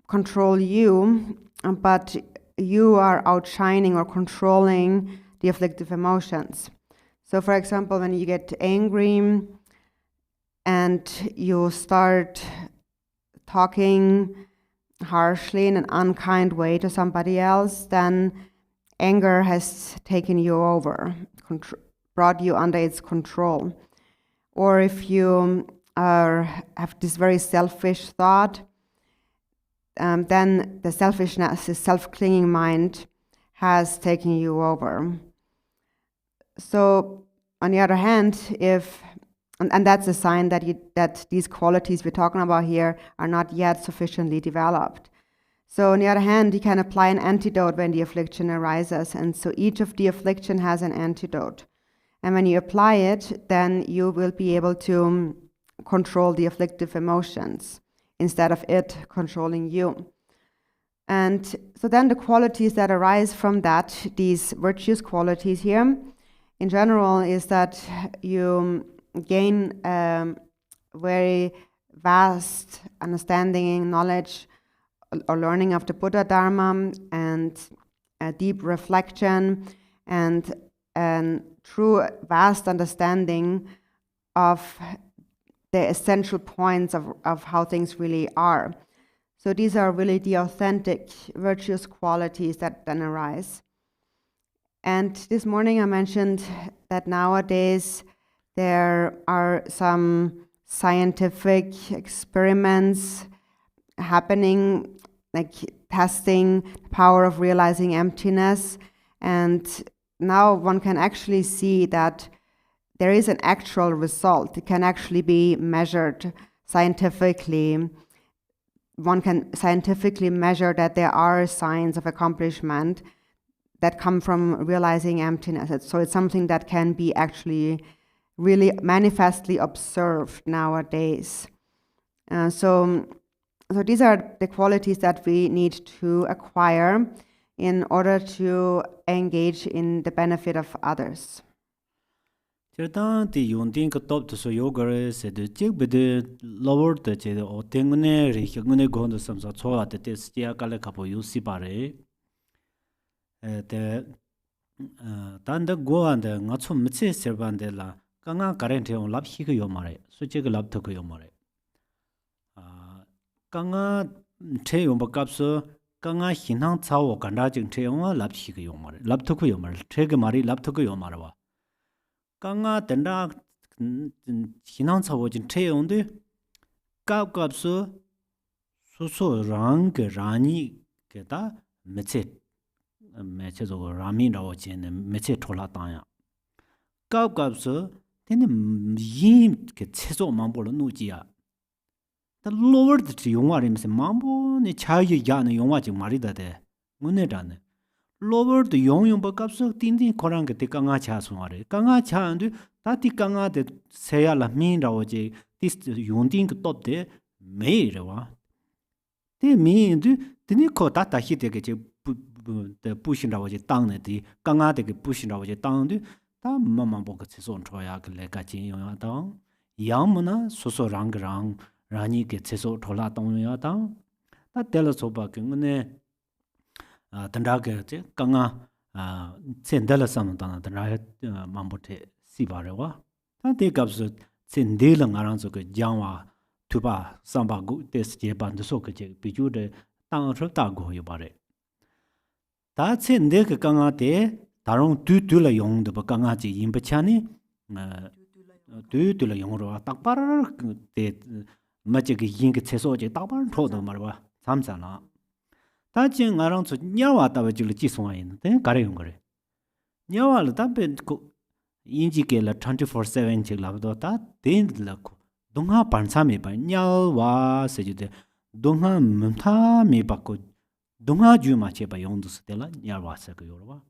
control you, but you are outshining or controlling the afflictive emotions. So for example, when you get angry and you start talking harshly in an unkind way to somebody else, then anger has taken you over, brought you under its control. Or if you have this very selfish thought, then the selfishness, the self-clinging mind has taken you over. So on the other hand, and that's a sign that these qualities we're talking about here are not yet sufficiently developed. So on the other hand, you can apply an antidote when the affliction arises. And so each of the affliction has an antidote. And when you apply it, then you will be able to control the afflictive emotions instead of it controlling you. And so then the qualities that arise from that, these virtuous qualities here, in general, is that you gain very vast understanding, knowledge, or learning of the Buddha Dharma, and a deep reflection, and a true vast understanding of the essential points of how things really are. So these are really the authentic virtuous qualities that then arise. And this morning I mentioned that nowadays there are some scientific experiments happening, like testing the power of realizing emptiness. And now one can actually see that there is an actual result. It can actually be measured scientifically. One can scientifically measure that there are signs of accomplishment that come from realizing emptiness. So it's something that can be actually really manifestly observed nowadays. So these are the qualities that we need to acquire in order to engage in the benefit of others. Kanga hinang cao ganda jing che yong lap chi ge yong mare lap to ko yong mare che ge mari lap to ko yong mare wa kanga denda hinang cao jing che yong de gap gap so rang ge rani ge da me che zo rami ra wo jin me che thola ta ya gap so den yin ge che zo mang bo lo nu ji ya the lower the yongwa rim se mambo ne chayi ya ne yongwa ji mari da de ngune da ne lower the yong ba kap so tin tin korang ge te ka nga cha so mare ka nga cha andu ta ti ka nga de se ya la min ra wo ji this yong tin ge top de me re wa de mi du de ni ko ta hi de ge je de bu xin ra wo ji dang ne di ka nga de ge bu xin ra wo ji dang du ta ma ma bo ge che so chwa ya ge le ka jin yong ya dang yang mo na so rang rang Rani ke tseso thola tong ya tang ta tela soba ke ngene tanda ke che kanga tsendala sam ta tanda mambo the si ba re wa ta te kap so tsendela ngarang so ke jangwa tuba samba gu tes je ban so ke je bi ju de tang ro ta go yo ba re ta tsende ke kanga te darong tu la yong de ba kanga ji yin ba cha ni tu la yong ro ta par te 마치게 잉게 채소제 따반 토도 말봐 삼잖아 다진 나랑 저 냐와다 버질 지송아 있는데 가려운 거래 냐와를 답변 인지게라 24/7 지라도다 된들고 동하 반사메 봐 냐와 세지데 동하 멘타메 받고 동하 주마체 봐 용도스텔라 냐와서 그 요러와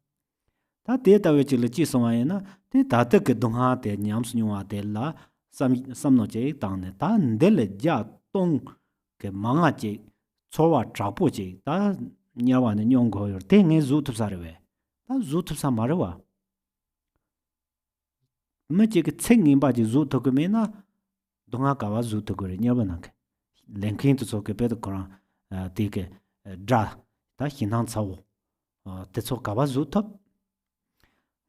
다 데이터 버질 지송아이나 데 다득 동하 데 냠스뉴와 데라 samnoje tang ta ndele ja tong ke manga je chowa chapo je ta nyawa ne nyong go yor te nge zu tu sarwe ta zu tu sa marwa ma je ke tseng nim ba je zu to ke me na donga ka wa zu to go re nyaba na ke lenkin to so ke pe to kora te ke dra ta hinang chawo te so ka wa zu to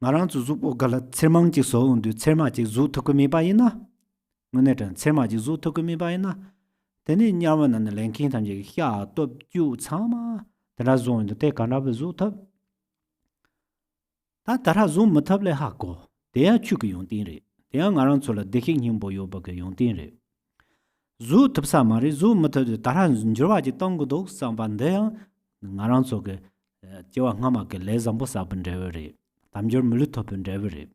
marang zu zu po gala tsemang ji so undu tsema ji zu to ke me ba ina ng네던 세마지 주토금이 바이나 데니 냐만은 랭킹 담지 야 또주 참아 드라존도 때 가나베 주토 Ta tara zoom matable hako. Dea chuk yung tin re. Dea ngarang chola dekhi nyingbo yo baka yung tin re. Zu tupsa mari zu matable tara njirwa ji tongu dok samban dea ngarang choke jiwa ngama ke le zambo saban dewa re. Tamjor mulu topen dewa re.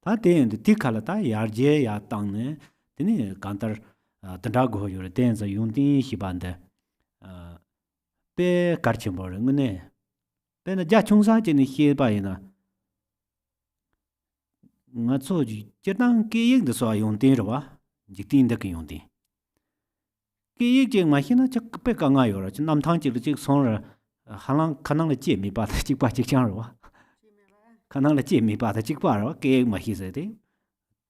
Ta dea di kala ta yarje ya tang ne dini kantar tanda goho yore dea za yung tin hibande pe karchimbo re ngune. Pe na ja chungsa jini hie bayi na nga tso ji jetang ke yik de so yung tin rwa jik tin de ke yung tin ke yik jing ma hi na chak pe ka nga yo ra nam thang ji de jik song ra halang kanang le jie mi ba de jik ba jik chang rwa kanang le jie mi ba de jik ba rwa ke yik ma hi se de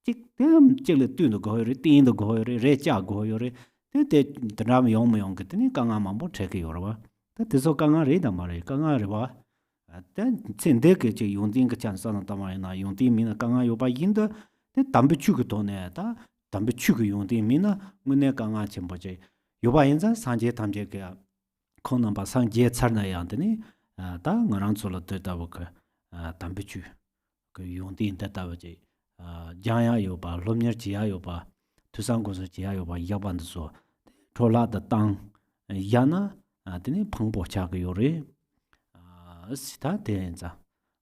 jik dem jik le tu no go re tin do go re cha go yo re de de ram yong mo yong ke ni ka nga ma bo che ke yo rwa ta de so ka nga re da ma re ka nga re ba then tsende ke che yongding ke chan san ta ma na yongding mi na ka nga yo ba yin de dambe chu ge do ne da dambe chu ge yongding mi na ngune ka nga chen bo je yo ba yin za san je tam je ke ko na ba sang je char na yang de ni da ngarang zo lo de da bo ke dambe chu ke yongding da da bo je jang ya yo ba lom nyer ji ya yo ba tu sang go zo ji ya yo ba ya ban de so to la da tang ya na de ni phang bo cha ge yo re sita tenza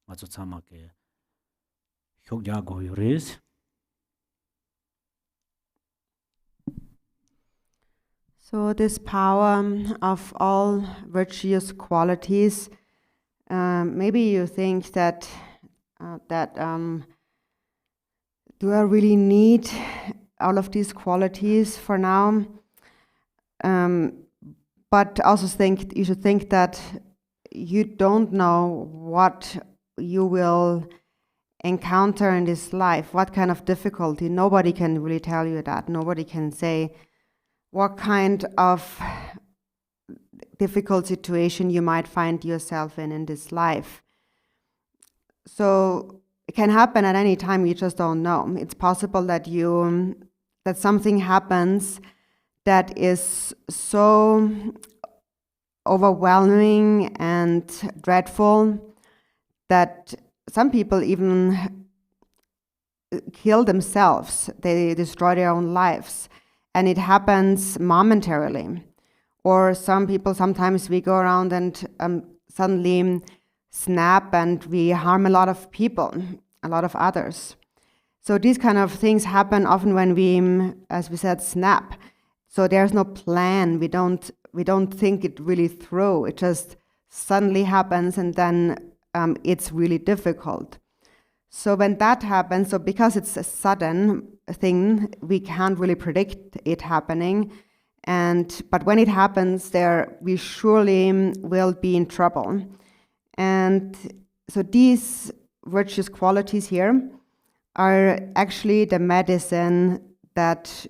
mazo tsama ke hyogya go yores. So this power of all virtuous qualities, maybe you think that do I really need all of these qualities for now? But also you should think that you don't know what you will encounter in this life, what kind of difficulty. Nobody can really tell you that. Nobody can say what kind of difficult situation you might find yourself in this life. So it can happen at any time, you just don't know. It's possible that that something happens that is so overwhelming and dreadful that some people even kill themselves. They destroy their own lives, and it happens momentarily. Or some people, sometimes we go around and suddenly snap and we harm a lot of people, a lot of others. So these kind of things happen often when we, as we said, snap. So there's no plan. We don't think it really through. It just suddenly happens, and then it's really difficult. So when that happens, so because it's a sudden thing, we can't really predict it happening. But when it happens, we surely will be in trouble. And so these virtuous qualities here are actually the medicine that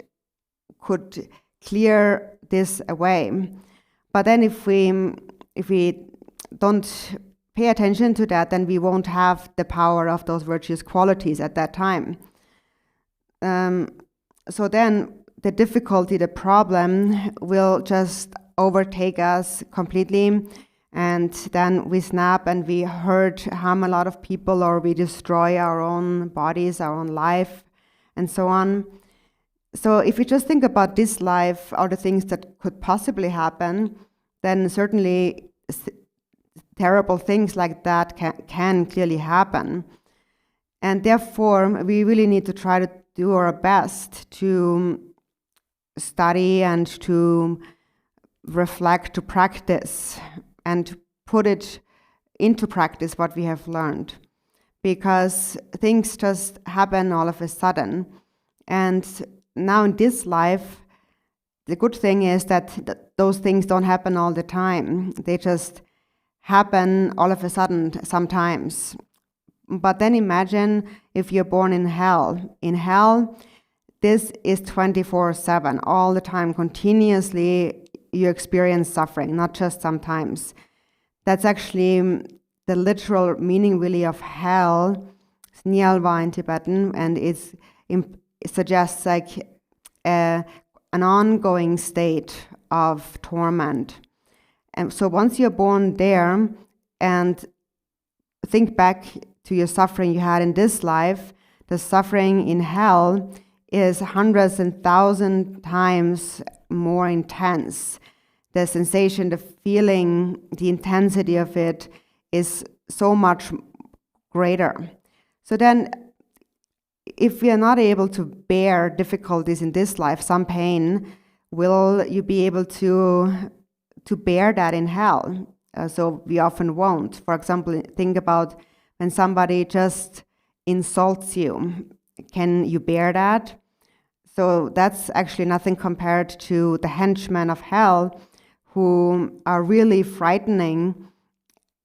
could clear this away. But then if we don't pay attention to that, then we won't have the power of those virtuous qualities at that time. So then the difficulty, the problem will just overtake us completely, and then we snap and we harm a lot of people, or we destroy our own bodies, our own life, and so on. So if you just think about this life, all the things that could possibly happen, then certainly terrible things like that can clearly happen. And therefore, we really need to try to do our best to study and to reflect, to practice, and put it into practice what we have learned. Because things just happen all of a sudden. And now in this life, the good thing is that those things don't happen all the time. They just happen all of a sudden sometimes. But then imagine if you're born in hell. In hell, this is 24/7, all the time, continuously you experience suffering, not just sometimes. That's actually the literal meaning really of hell, Nyalva in Tibetan, and it suggests like an ongoing state of torment. And so once you're born there, and think back to your suffering you had in this life, the suffering in hell is hundreds and thousand times more intense. The sensation, the feeling, the intensity of it is so much greater. So then, if we are not able to bear difficulties in this life, some pain, will you be able to bear that in hell? So we often won't. For example, think about when somebody just insults you. Can you bear that? So that's actually nothing compared to the henchmen of hell, who are really frightening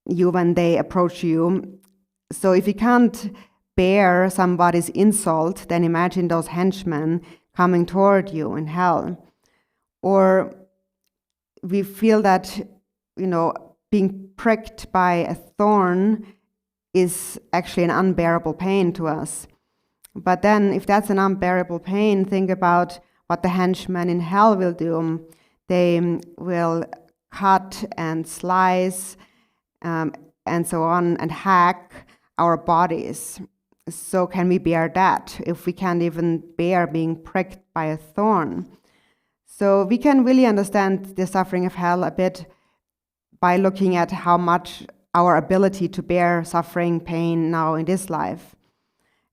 you when they approach you. So if you can't bear somebody's insult, then imagine those henchmen coming toward you in hell. Or we feel that, being pricked by a thorn is actually an unbearable pain to us. But then, if that's an unbearable pain, think about what the henchmen in hell will do. They will cut and slice and so on and hack our bodies. So can we bear that if we can't even bear being pricked by a thorn? So we can really understand the suffering of hell a bit by looking at how much our ability to bear suffering, pain now in this life.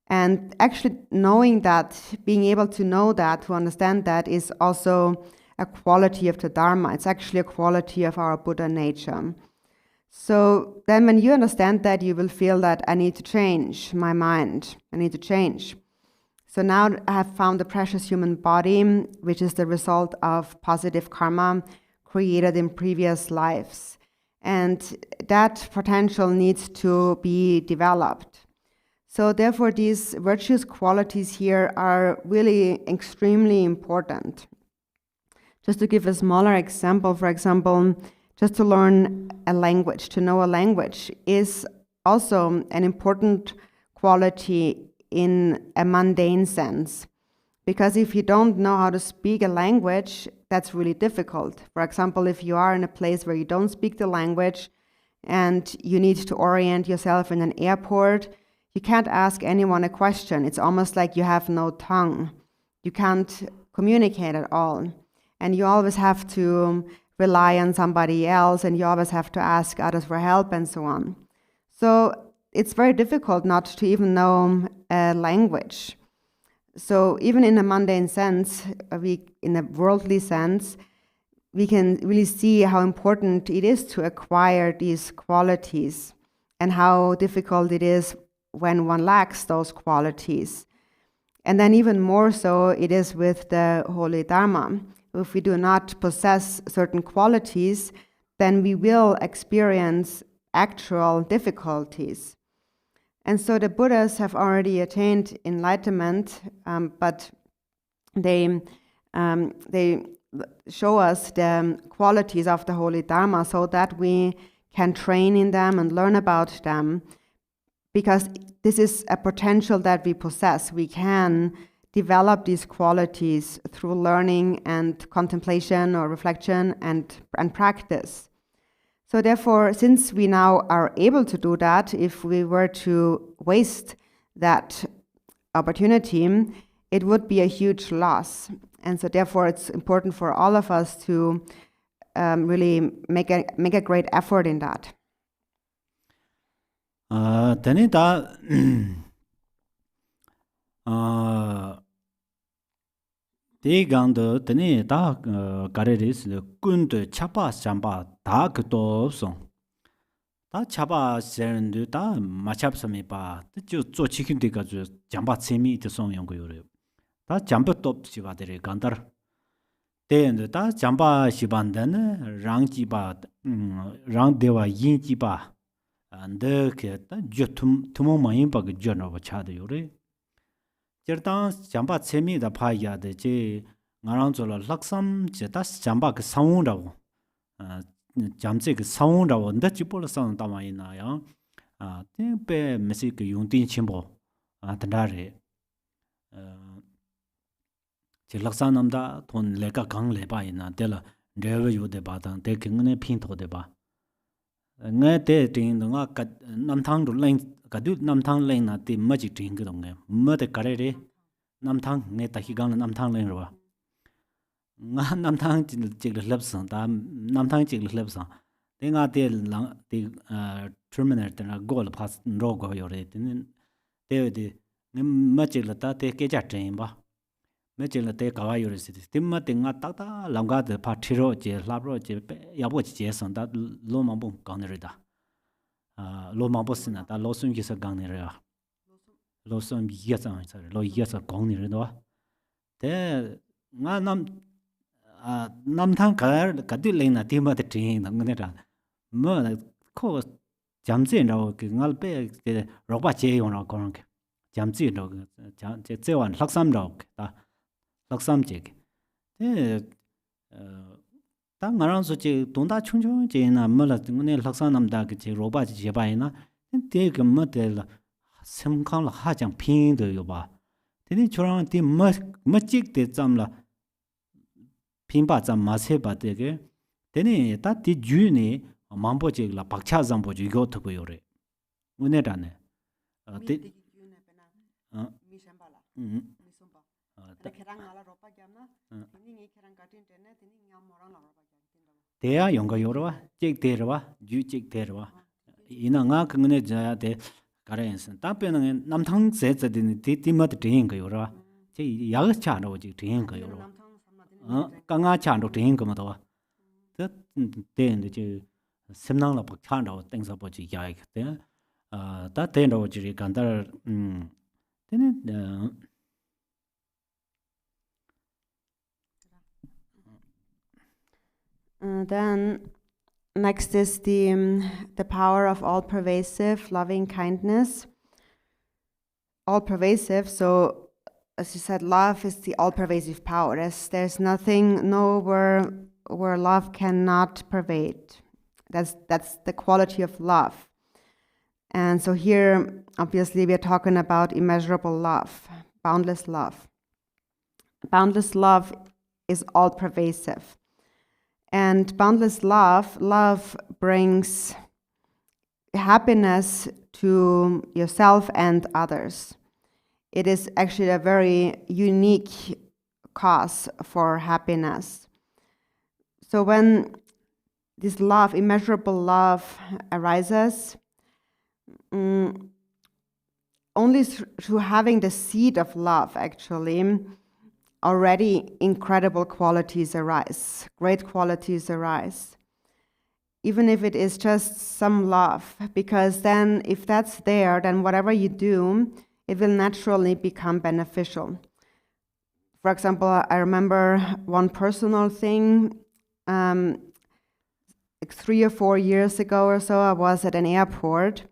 And actually knowing that, being able to know that, to understand that, is also a quality of the Dharma. It's actually a quality of our Buddha nature. So then when you understand that, you will feel that I need to change my mind. I need to change. So now I have found the precious human body, which is the result of positive karma created in previous lives. And that potential needs to be developed. So therefore, these virtuous qualities here are really extremely important. Just to give a smaller example, for example, just to learn a language, to know a language, is also an important quality in a mundane sense. Because if you don't know how to speak a language, that's really difficult. For example, if you are in a place where you don't speak the language and you need to orient yourself in an airport, you can't ask anyone a question. It's almost like you have no tongue. You can't communicate at all. And you always have to rely on somebody else, and you always have to ask others for help and so on. So it's very difficult not to even know a language. So even in a mundane sense, in a worldly sense, we can really see how important it is to acquire these qualities and how difficult it is when one lacks those qualities. And then even more so it is with the Holy Dharma. If we do not possess certain qualities, then we will experience actual difficulties. And so the Buddhas have already attained enlightenment, but they show us the qualities of the Holy Dharma so that we can train in them and learn about them, because this is a potential that we possess. We can develop these qualities through learning and contemplation or reflection and practice. So therefore, since we now are able to do that, if we were to waste that opportunity, it would be a huge loss. And so therefore, it's important for all of us to really make a great effort in that. 대강도 드네 다 가레리스 군도 차파 잠바 다 그도 없어 다 차파 세는데 다 마찹섬이 봐저 조치킨데 가지고 잠바 재미 있어서 연구요래 다 잠바도 없이 봐들이 간다르 대인데 다 잠바 시반데는 랑지바 랑대와 인지바 안데 그다 저툼 투모마인 바그 저노 차대요래 Jertan Jamba Semi the Paya de J. Naranzola Laxam Jetas Jamba Sound of Jamsik Sound of the Chipola Sound Tamaina Yang Tempe Messic Yuntin Chimbo Tandare Chilaxanamda Ton Lega Gang Lebaina Della Deva Yu de Batan, taking a pinto de ba. ngay te ting nga nam thang du leng ka du nam thang leng na ti ma ji ting ga dong ma te kare re nam thang ngay ta hi gang nam thang leng ro nga nam thang ji le lab sang ta nam thang ji le lab sang te nga te lang te terminal te na go le pas ro go yo re te de ma ji le ta te ke ja chen ba me je le te ka wa yo re si te ma te nga ta ta lang ga de pa thi ro je la ro je ya bo je sang da lo ma bo gang ne re da lo ma bo sin da lo sun ki sa gang ne re lo sun bi ya sang sa lo ya sa gang ne re do te nga nam thang ka du le na ti ma te tin na ne da ma ko jam zin ro ke ngal pe ro ba je yo ro ko ro jam zin ro je wan lak sam ro da laksamjek ta ngarang so che dongda chungchung je na mala ngone laksa namda ke che roba je ba ina te ke ma de la semkhang la ha jang pin de yo ba te ni chorang ti ma chik de cham la pin ba cham ma se ba de ke te ni ta ti ju ni mambo je la bakcha zam bo ju go to go yo re ngone da ne te 대야 연가 요러와 잭 데러와 유잭 데러와 이나가 그네 자야데 가라엔스 답변은 남탕 세자드니 디디마드 드잉가 요러와 제 야가 차노 지 드잉가 요러와 강아 차노 드잉가 마도와 데데 제 셈낭라 박차노 땡서 보지 야이 때 다 데노 지 간다 데네 Then next is the power of all-pervasive loving kindness. All-pervasive, so as you said, love is the all-pervasive power. There's nothing, nowhere where love cannot pervade. That's the quality of love. And so here, obviously, we are talking about immeasurable love, boundless love. Boundless love is all-pervasive. And boundless love brings happiness to yourself and others. It is actually a very unique cause for happiness. So when this love, immeasurable love, arises, only through having the seed of love, actually, already incredible qualities arise, great qualities arise. Even if it is just some love, because then if that's there, then whatever you do, it will naturally become beneficial. For example, I remember one personal thing, like 3 or 4 years ago or so, I was at an airport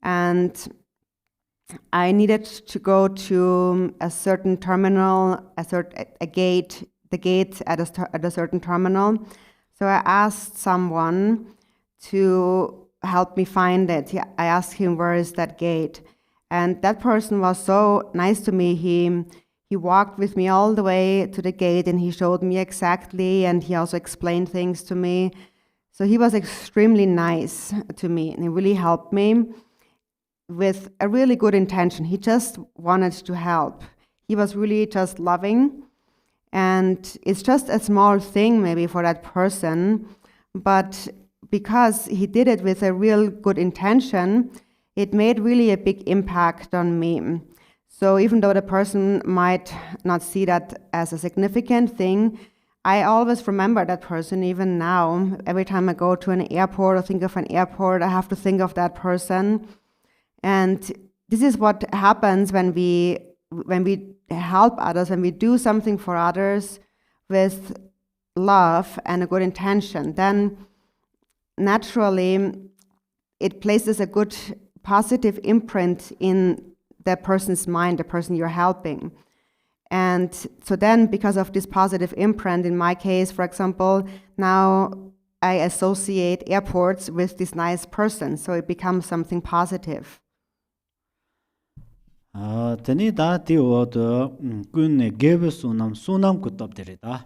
and I needed to go to a certain terminal, the gate at a certain terminal. So I asked someone to help me find it. I asked him, where is that gate? And that person was so nice to me. He walked with me all the way to the gate and he showed me exactly, and he also explained things to me. So he was extremely nice to me and he really helped me with a really good intention. He just wanted to help. He was really just loving. And it's just a small thing maybe for that person, but because he did it with a real good intention, it made really a big impact on me. So even though the person might not see that as a significant thing, I always remember that person even now. Every time I go to an airport or think of an airport, I have to think of that person. And this is what happens when we help others, when we do something for others with love and a good intention, then naturally it places a good positive imprint in the person's mind, the person you're helping. And so then because of this positive imprint, in my case, for example, now I associate airports with this nice person, so it becomes something positive. Tani da diwa de gunne gebe sunam kutab dere da.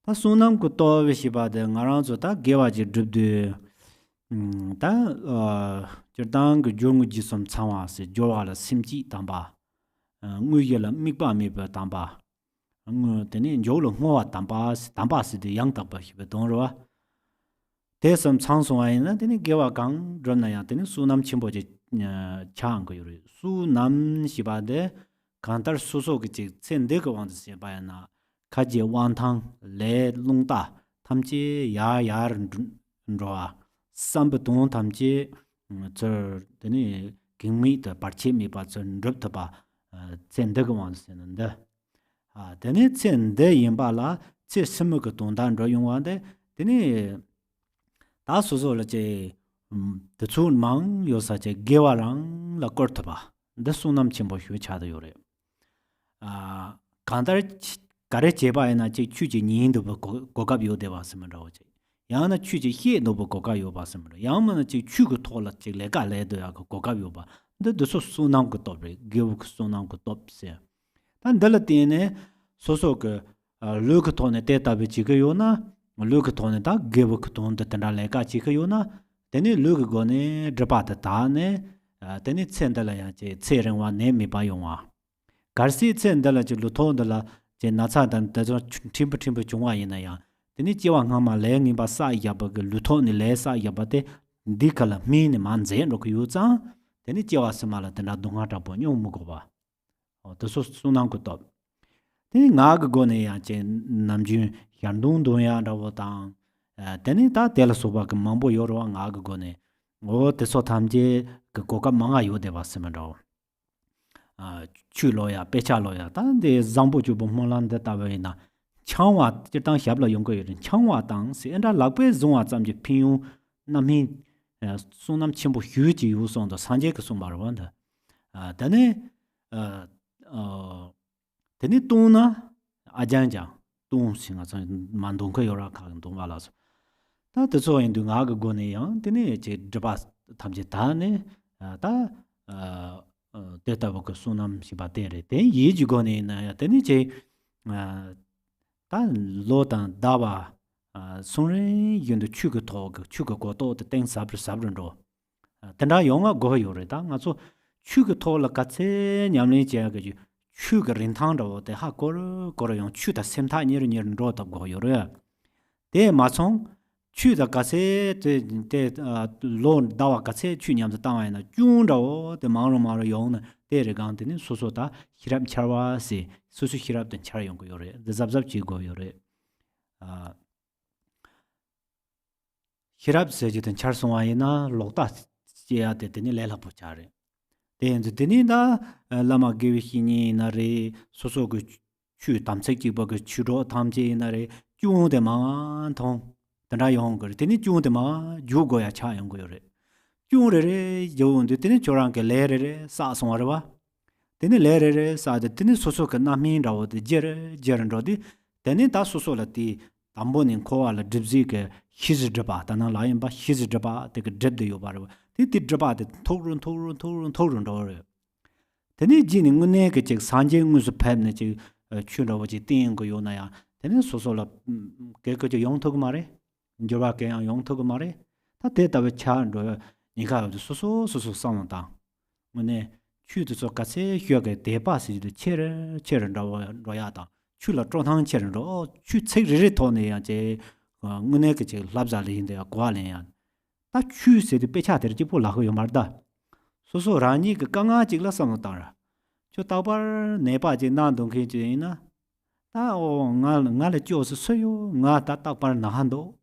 Ta sunam kutab shiba de ngarang zo da gewa ji dribdu 다 저당 그 종우지 좀 상와서 조화라 심지 담바 nguyelam mikpa mipa tamba teni njolo ngwa tamba yang tamba hibe donro desam changsong ayina teni gewa gang drona ya teni sunam chimbo je chang ko yuri sunam shibade kantar suso ge tsende ko wang se bayana kaje wantang le lungta tamji ya ro sambe don tamji teni gingmi de parche mi ba zen rup ba tsende ko wang se nda teni tsende yinba la tse simu ko dondan ro yongwa de teni 다 소소를 제 대충 망 요사 제 개와랑 라 거트바 근데 소남 침보 휴차도 요래 간달 가래 제바에나 제 취지 니인도 고갑 요대 봤으면 라오지 야나 취지 희에도 고갑 요 봤으면 야면 제 취고 토라 제 내가 레도야 고갑 요봐 근데 도 소남 거 dob래 개우 소남 거 dob세 단 달라티네 소소 그 르그 토네 데이터베 지거요나 look tone da give tone da tanda lega chi khayona teni look go ne drapa ta ne teni tsendala ya che tseren wa ne mi ba yongwa garsi tsendala ju lu thon da la je na cha dan da tim chungwa yin na ya teni jiwa nga ma le ngi ba sa ya ba lu thon ni le sa ya ba te dikala mi ne man je ro ku za teni jiwa sama la tanda dunga ta bo nyong mu go ba to so sunang ko to teni nga go ne ya che namju yantung donya rawo tang teni ta tel soba ke mambo yoro nga go ne o te so tamje ke koka manga yo de basmen rawo chu lo ya pecha lo ya ta de zambo ju bo molan de ta we na changwa je tang hyap la yong go yin changwa tang se nda lakpe zongwa zamje pin nam hin sunam chimbo hyu ji yu song da sanje ke song bar wan da teni tu na ajang jang 동싱아 만동거 요라 강 동가라서 다 저거 인도 나가 고네요 되네 제 드바 탐제 다네 다 데이터 보고 소남 시바데레 데 예주고네 나 되네 제다 로단 다바 손에 윤도 추거 도그 추거 고도 땡 사브른로 된다 영어 고 요래다 가서 추거 토라 같이 냠네 제가지 추가 린탕도 대 하고를 거래용 추다 셈타 니르니르 로다 고요래 대 마총 추다 가세 대론 다와 가세 추냠도 당와이나 중도 대 마로마로 용네 대르간데는 소소다 히랍 차와시 수수 히랍된 차용 고요래 대잡잡 지고 요래 히랍 세지든 차송와이나 로다 지야 되더니 레라 보자래 데니다 라마 게위히니 나레 소소고 추 담색지 버거 추로 담제 나레 중데 마통 드나 용거 데니 중데 마 주고야 차용 거요래 중레레 요운데 데니 조랑게 레레레 사송하러와 데니 레레레 사데 데니 소소가 나민라오데 제런로디 데니 다 소소라티 담보닌 코알라 드브지게 히즈드바 다나 라임바 히즈드바 데게 드드 요바르 티 드바데 토룬 도르 데니 지는 은네 그직 산쟁무스 팸네 지 추로버지 띵거 요나야 데니 소소라 개거지 용토고 말해 인조바게 용토고 말해 다 데이터베 차로 니가 소소 상다 은네 추드서 가세 휴게 대바시도 체르라고 로야다 추라 조탕 체르로 추 책리리 토네야 제 은네 그직 랍자리인데 과래야 다 추세도 빼차들 지고 라고 말다 소소라니 그 강아 지글라 상다라 저 다발 네바지 난동케 지나 다오 나를 조스 서요 나다 다발 나한도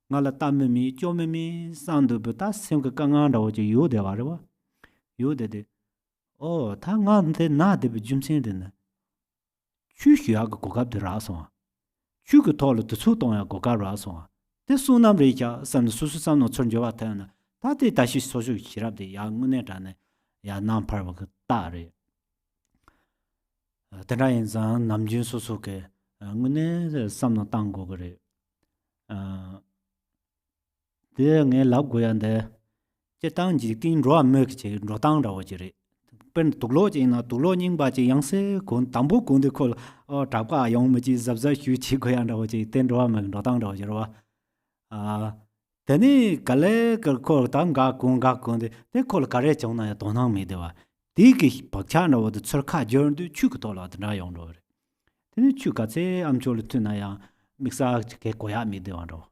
나라 담미 조메미 산도부터 생각 강아라고 지 요데 바르와 요데데 당한테 나데 좀신데나 추슈야고 고갑들아서 추그 톨도 수동야 고가라서 대수남리자 산 수수산노 천조와타나 다데 다시 소주 히랍데 양문에라네 야 남파르고 따레 드라인산 남진 소소게 응네 삼노 땅고 그래 대응에 라고야인데 제 땅지 긴 로아메게 로땅라고 지레 pen tuklo ji na tuklo ning ba ji yang se kon tambo kon de kol ta ka yong ma ji zab za hyu chi ko yang da ji ten ro ma ro dang ro ji ro Teni kale ko tanga kunga kunde te kol kare chongna ya donang me dewa digi bakcha na wad tsurka jorndu chuk tola dna yong ro teni chuka che amchol tu na ya miksa ke koya me dewa ro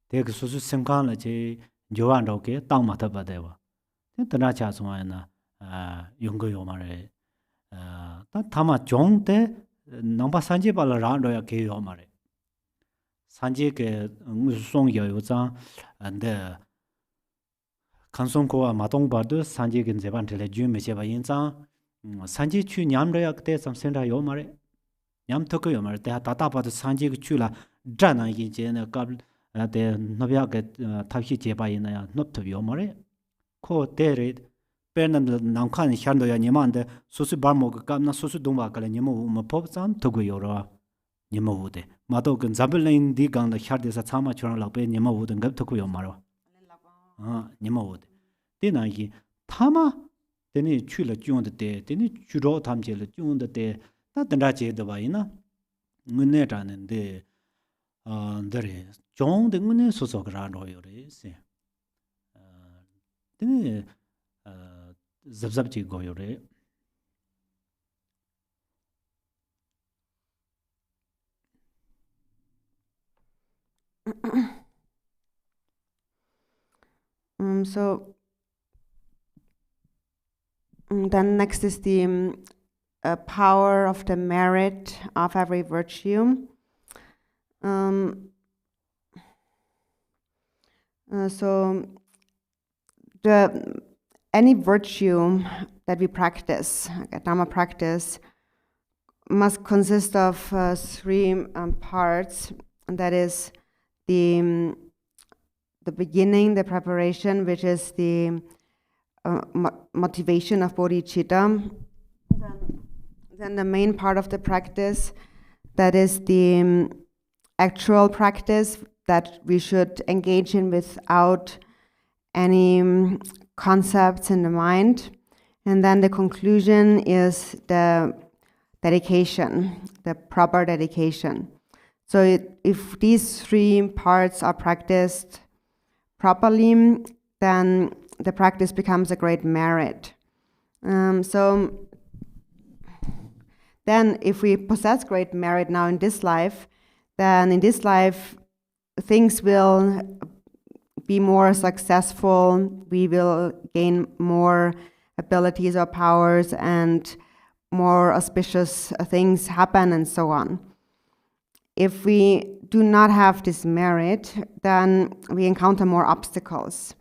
te ke susu semkan la che jowan ro ke tang ma ta ba dewa te tana cha swa na yong go yo ma re ta tama jong te namba sanje ba la ran ro ya ke yo ma re 산지 그 무송 여유장 안데 간송고와 마동바도 산지 근 제반텔에 주메셔바 인장 산지 추 냠려야 그때 삼센다 요 말에 냠토고 요 말에 다 다다바도 산지 그 추라 자나 이제는 갑데 너비아게 탑시 제바이나야 넙토 요 말에 코 때레 베는 남칸 샹도야 니만데 소수 바모가 감나 소수 동바가래 니모 뭐 법산 토고 요라 니모우데 마도 잡을린 디강다 샤르데사 참마 처럼 라베 니모우든 갑 토고 요 말어 니모우데 데나기 타마 데니 추라 쭈온데 데니 추로 탐제르 쭈온데 다 던다제도 바이나 문네라는데 데레 종데 문네 소소그라로 요레세 데니 잡잡지 고요레 So then next is the power of the merit of every virtue. So any virtue that we practice, like a Dharma practice, must consist of three parts, and that is the beginning, the preparation, which is the motivation of bodhicitta. Then the main part of the practice, that is the actual practice that we should engage in without any concepts in the mind. And then the conclusion is the dedication, the proper dedication. So if these three parts are practiced properly, then the practice becomes a great merit. So then if we possess great merit now in this life, then in this life things will be more successful, we will gain more abilities or powers, and more auspicious things happen, and so on. If we do not have this merit, then we encounter more obstacles.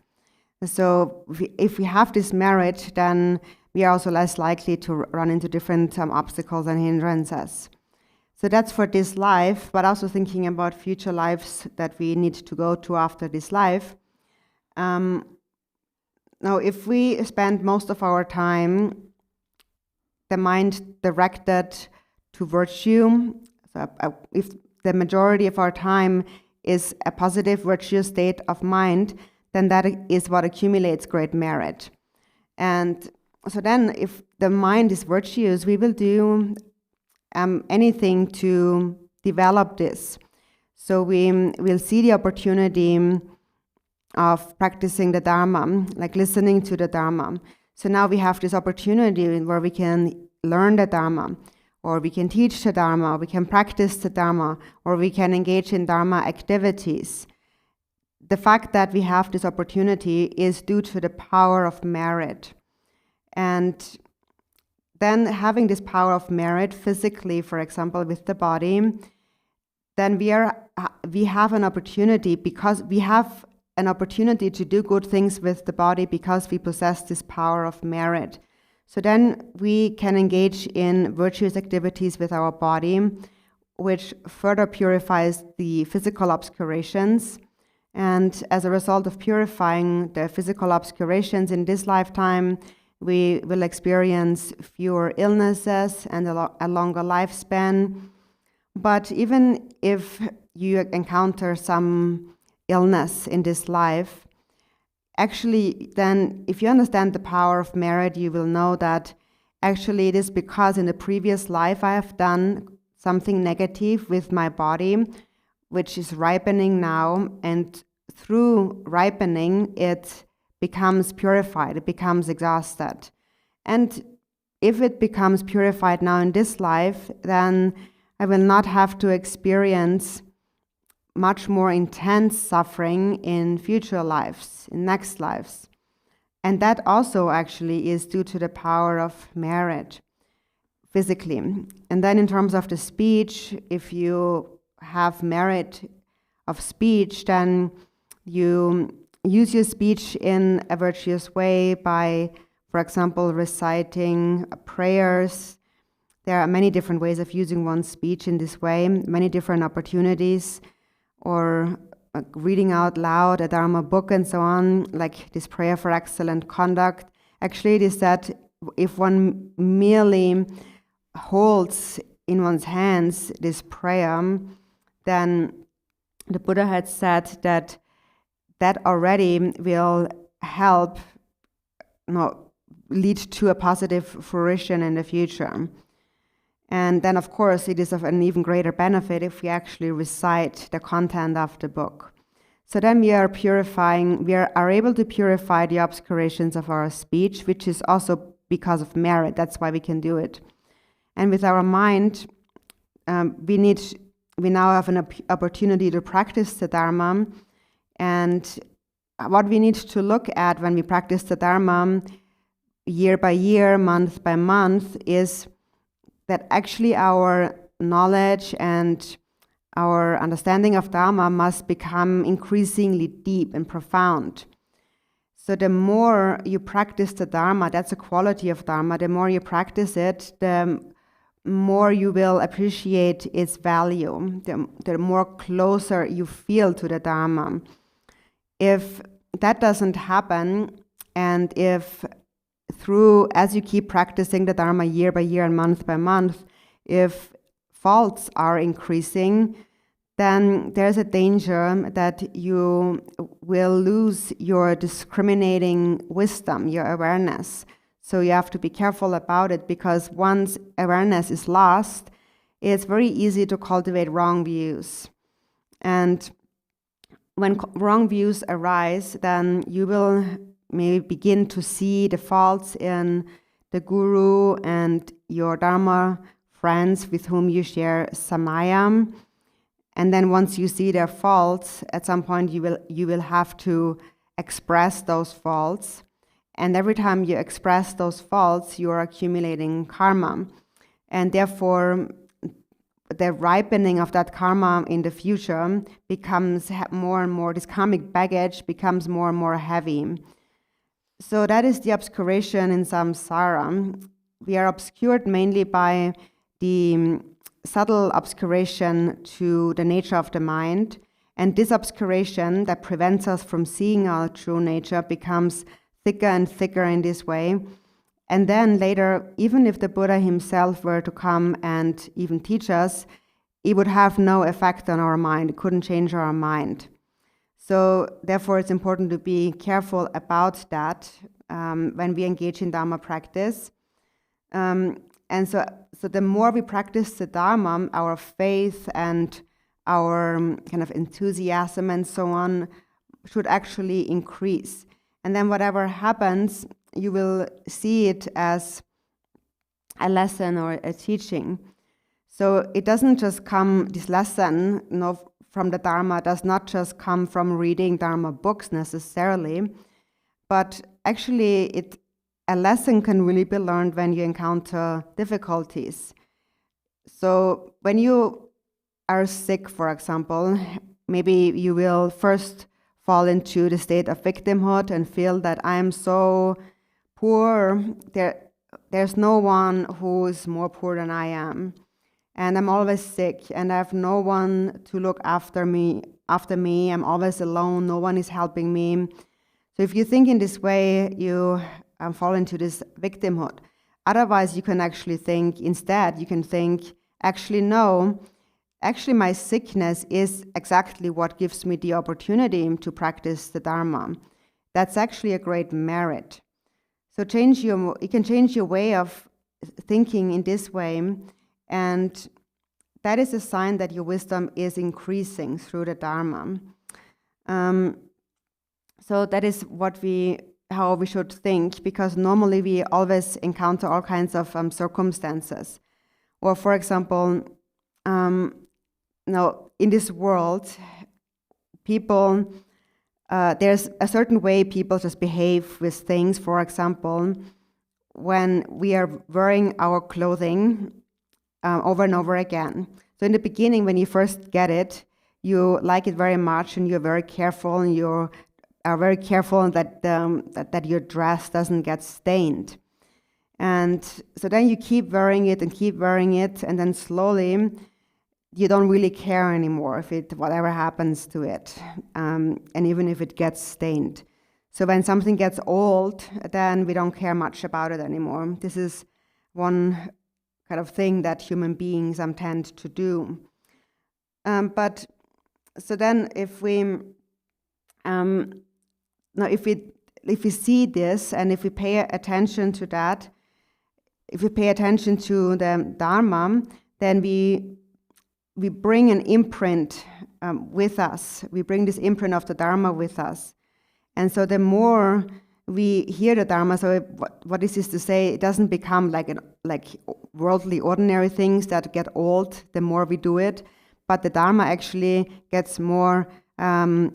So if we have this merit, then we are also less likely to run into different obstacles and hindrances. So that's for this life, but also thinking about future lives that we need to go to after this life. Now, if we spend most of our time, the mind directed to virtue, so if the majority of our time is a positive virtuous state of mind, then that is what accumulates great merit. And so then if the mind is virtuous, we will do anything to develop this. So we will see the opportunity of practicing the Dharma, like listening to the Dharma. So now we have this opportunity where we can learn the Dharma, or we can teach the Dharma, we can practice the Dharma, or we can engage in Dharma activities. The fact that we have this opportunity is due to the power of merit. And then having this power of merit physically, for example, with the body, then we have an opportunity, because we have an opportunity to do good things with the body because we possess this power of merit. So then we can engage in virtuous activities with our body, which further purifies the physical obscurations. And as a result of purifying the physical obscurations in this lifetime, we will experience fewer illnesses and a longer lifespan. But even if you encounter some illness in this life, actually then if you understand the power of merit, you will know that actually it is because in the previous life I have done something negative with my body, which is ripening now, and through ripening, it becomes purified, it becomes exhausted. And if it becomes purified now in this life, then I will not have to experience much more intense suffering in future lives, in next lives. And that also actually is due to the power of merit, physically. And then in terms of the speech, if you have merit of speech, then you use your speech in a virtuous way by, for example, reciting prayers. There are many different ways of using one's speech in this way, many different opportunities, or reading out loud a Dharma book and so on, like this prayer for excellent conduct. Actually, it is that if one merely holds in one's hands this prayer, then the Buddha had said that that already will help lead to a positive fruition in the future. And then, of course, it is of an even greater benefit if we actually recite the content of the book. So then we are able to purify the obscurations of our speech, which is also because of merit. That's why we can do it. And with our mind, we now have an opportunity to practice the Dharma. And what we need to look at when we practice the Dharma year by year, month by month, is that actually our knowledge and our understanding of Dharma must become increasingly deep and profound. So the more you practice the Dharma, that's a quality of Dharma, the more you practice it, the more you will appreciate its value, the more closer you feel to the Dharma. If that doesn't happen, and if as you keep practicing the Dharma year by year and month by month, if faults are increasing, then there's a danger that you will lose your discriminating wisdom, your awareness. So you have to be careful about it, because once awareness is lost, it's very easy to cultivate wrong views. And when wrong views arise, then you will maybe begin to see the faults in the guru and your Dharma friends with whom you share samaya. And then once you see their faults, at some point you will have to express those faults. And every time you express those faults, you are accumulating karma. And therefore, the ripening of that karma in the future becomes more and more, this karmic baggage becomes more and more heavy. So that is the obscuration in samsara. We are obscured mainly by the subtle obscuration to the nature of the mind. And this obscuration that prevents us from seeing our true nature becomes thicker and thicker in this way. And then later, even if the Buddha himself were to come and even teach us, it would have no effect on our mind. It couldn't change our mind. So therefore, it's important to be careful about that when we engage in Dharma practice. And so the more we practice the Dharma, our faith and our kind of enthusiasm and so on should actually increase. And then whatever happens, you will see it as a lesson or a teaching. So it doesn't just come, this lesson from the Dharma does not just come from reading Dharma books necessarily, but actually a lesson can really be learned when you encounter difficulties. So when you are sick, for example, maybe you will first fall into the state of victimhood and feel that I am so poor, there's no one who is more poor than I am. And I'm always sick, and I have no one to look after me. I'm always alone, no one is helping me. So if you think in this way, you fall into this victimhood. Otherwise, you can actually think, instead, you can think, actually, no, actually my sickness is exactly what gives me the opportunity to practice the Dharma. That's actually a great merit. So you can change your way of thinking in this way, and that is a sign that your wisdom is increasing through the Dharma. So that is how we should think, because normally we always encounter all kinds of circumstances. Or for example, now in this world, people, there's a certain way people just behave with things. For example, when we are wearing our clothing over and over again. So in the beginning, when you first get it, you like it very much, and you're very careful, and you are very careful that your dress doesn't get stained. And so then you keep wearing it, and then slowly you don't really care anymore whatever happens to it, and even if it gets stained. So when something gets old, then we don't care much about it anymore. This is one kind of thing that human beings tend to do. But so then, if we see this, and if we pay attention to that, if we pay attention to the Dharma, then we bring an imprint with us. We bring this imprint of the Dharma with us. And so the more we hear the Dharma, so what this is to say, it doesn't become like worldly, ordinary things that get old the more we do it, but the Dharma actually gets more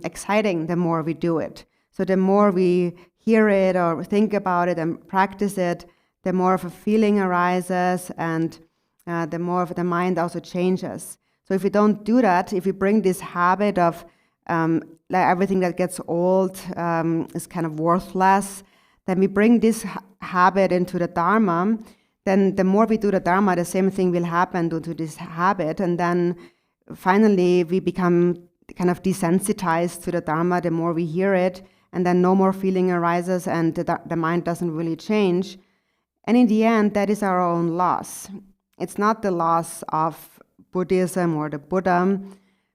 exciting the more we do it. So the more we hear it or think about it and practice it, the more of a feeling arises, and the more of the mind also changes. So if we don't do that, if we bring this habit of like everything that gets old is kind of worthless, then we bring this habit into the Dharma, then the more we do the Dharma, the same thing will happen to this habit, and then finally we become kind of desensitized to the Dharma the more we hear it, and then no more feeling arises, and the mind doesn't really change. And in the end, that is our own loss. It's not the loss of Buddhism or the Buddha,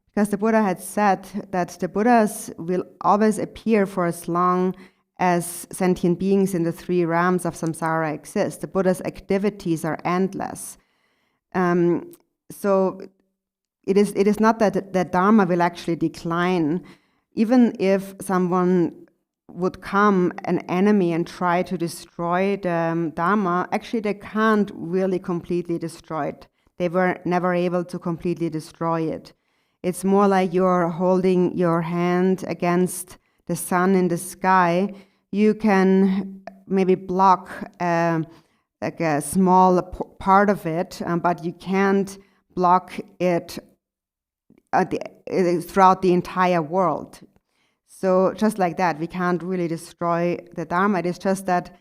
because the Buddha had said that the Buddhas will always appear for as long as sentient beings in the three realms of samsara exist. The Buddha's activities are endless. So it is not that the Dharma will actually decline. Even if someone would come, an enemy, and try to destroy the Dharma, actually they can't really completely destroy it. They were never able to completely destroy it. It's more like you're holding your hand against the sun in the sky. You can maybe block like a small part of it, but you can't block it throughout the entire world. So just like that, we can't really destroy the Dharma. It is just that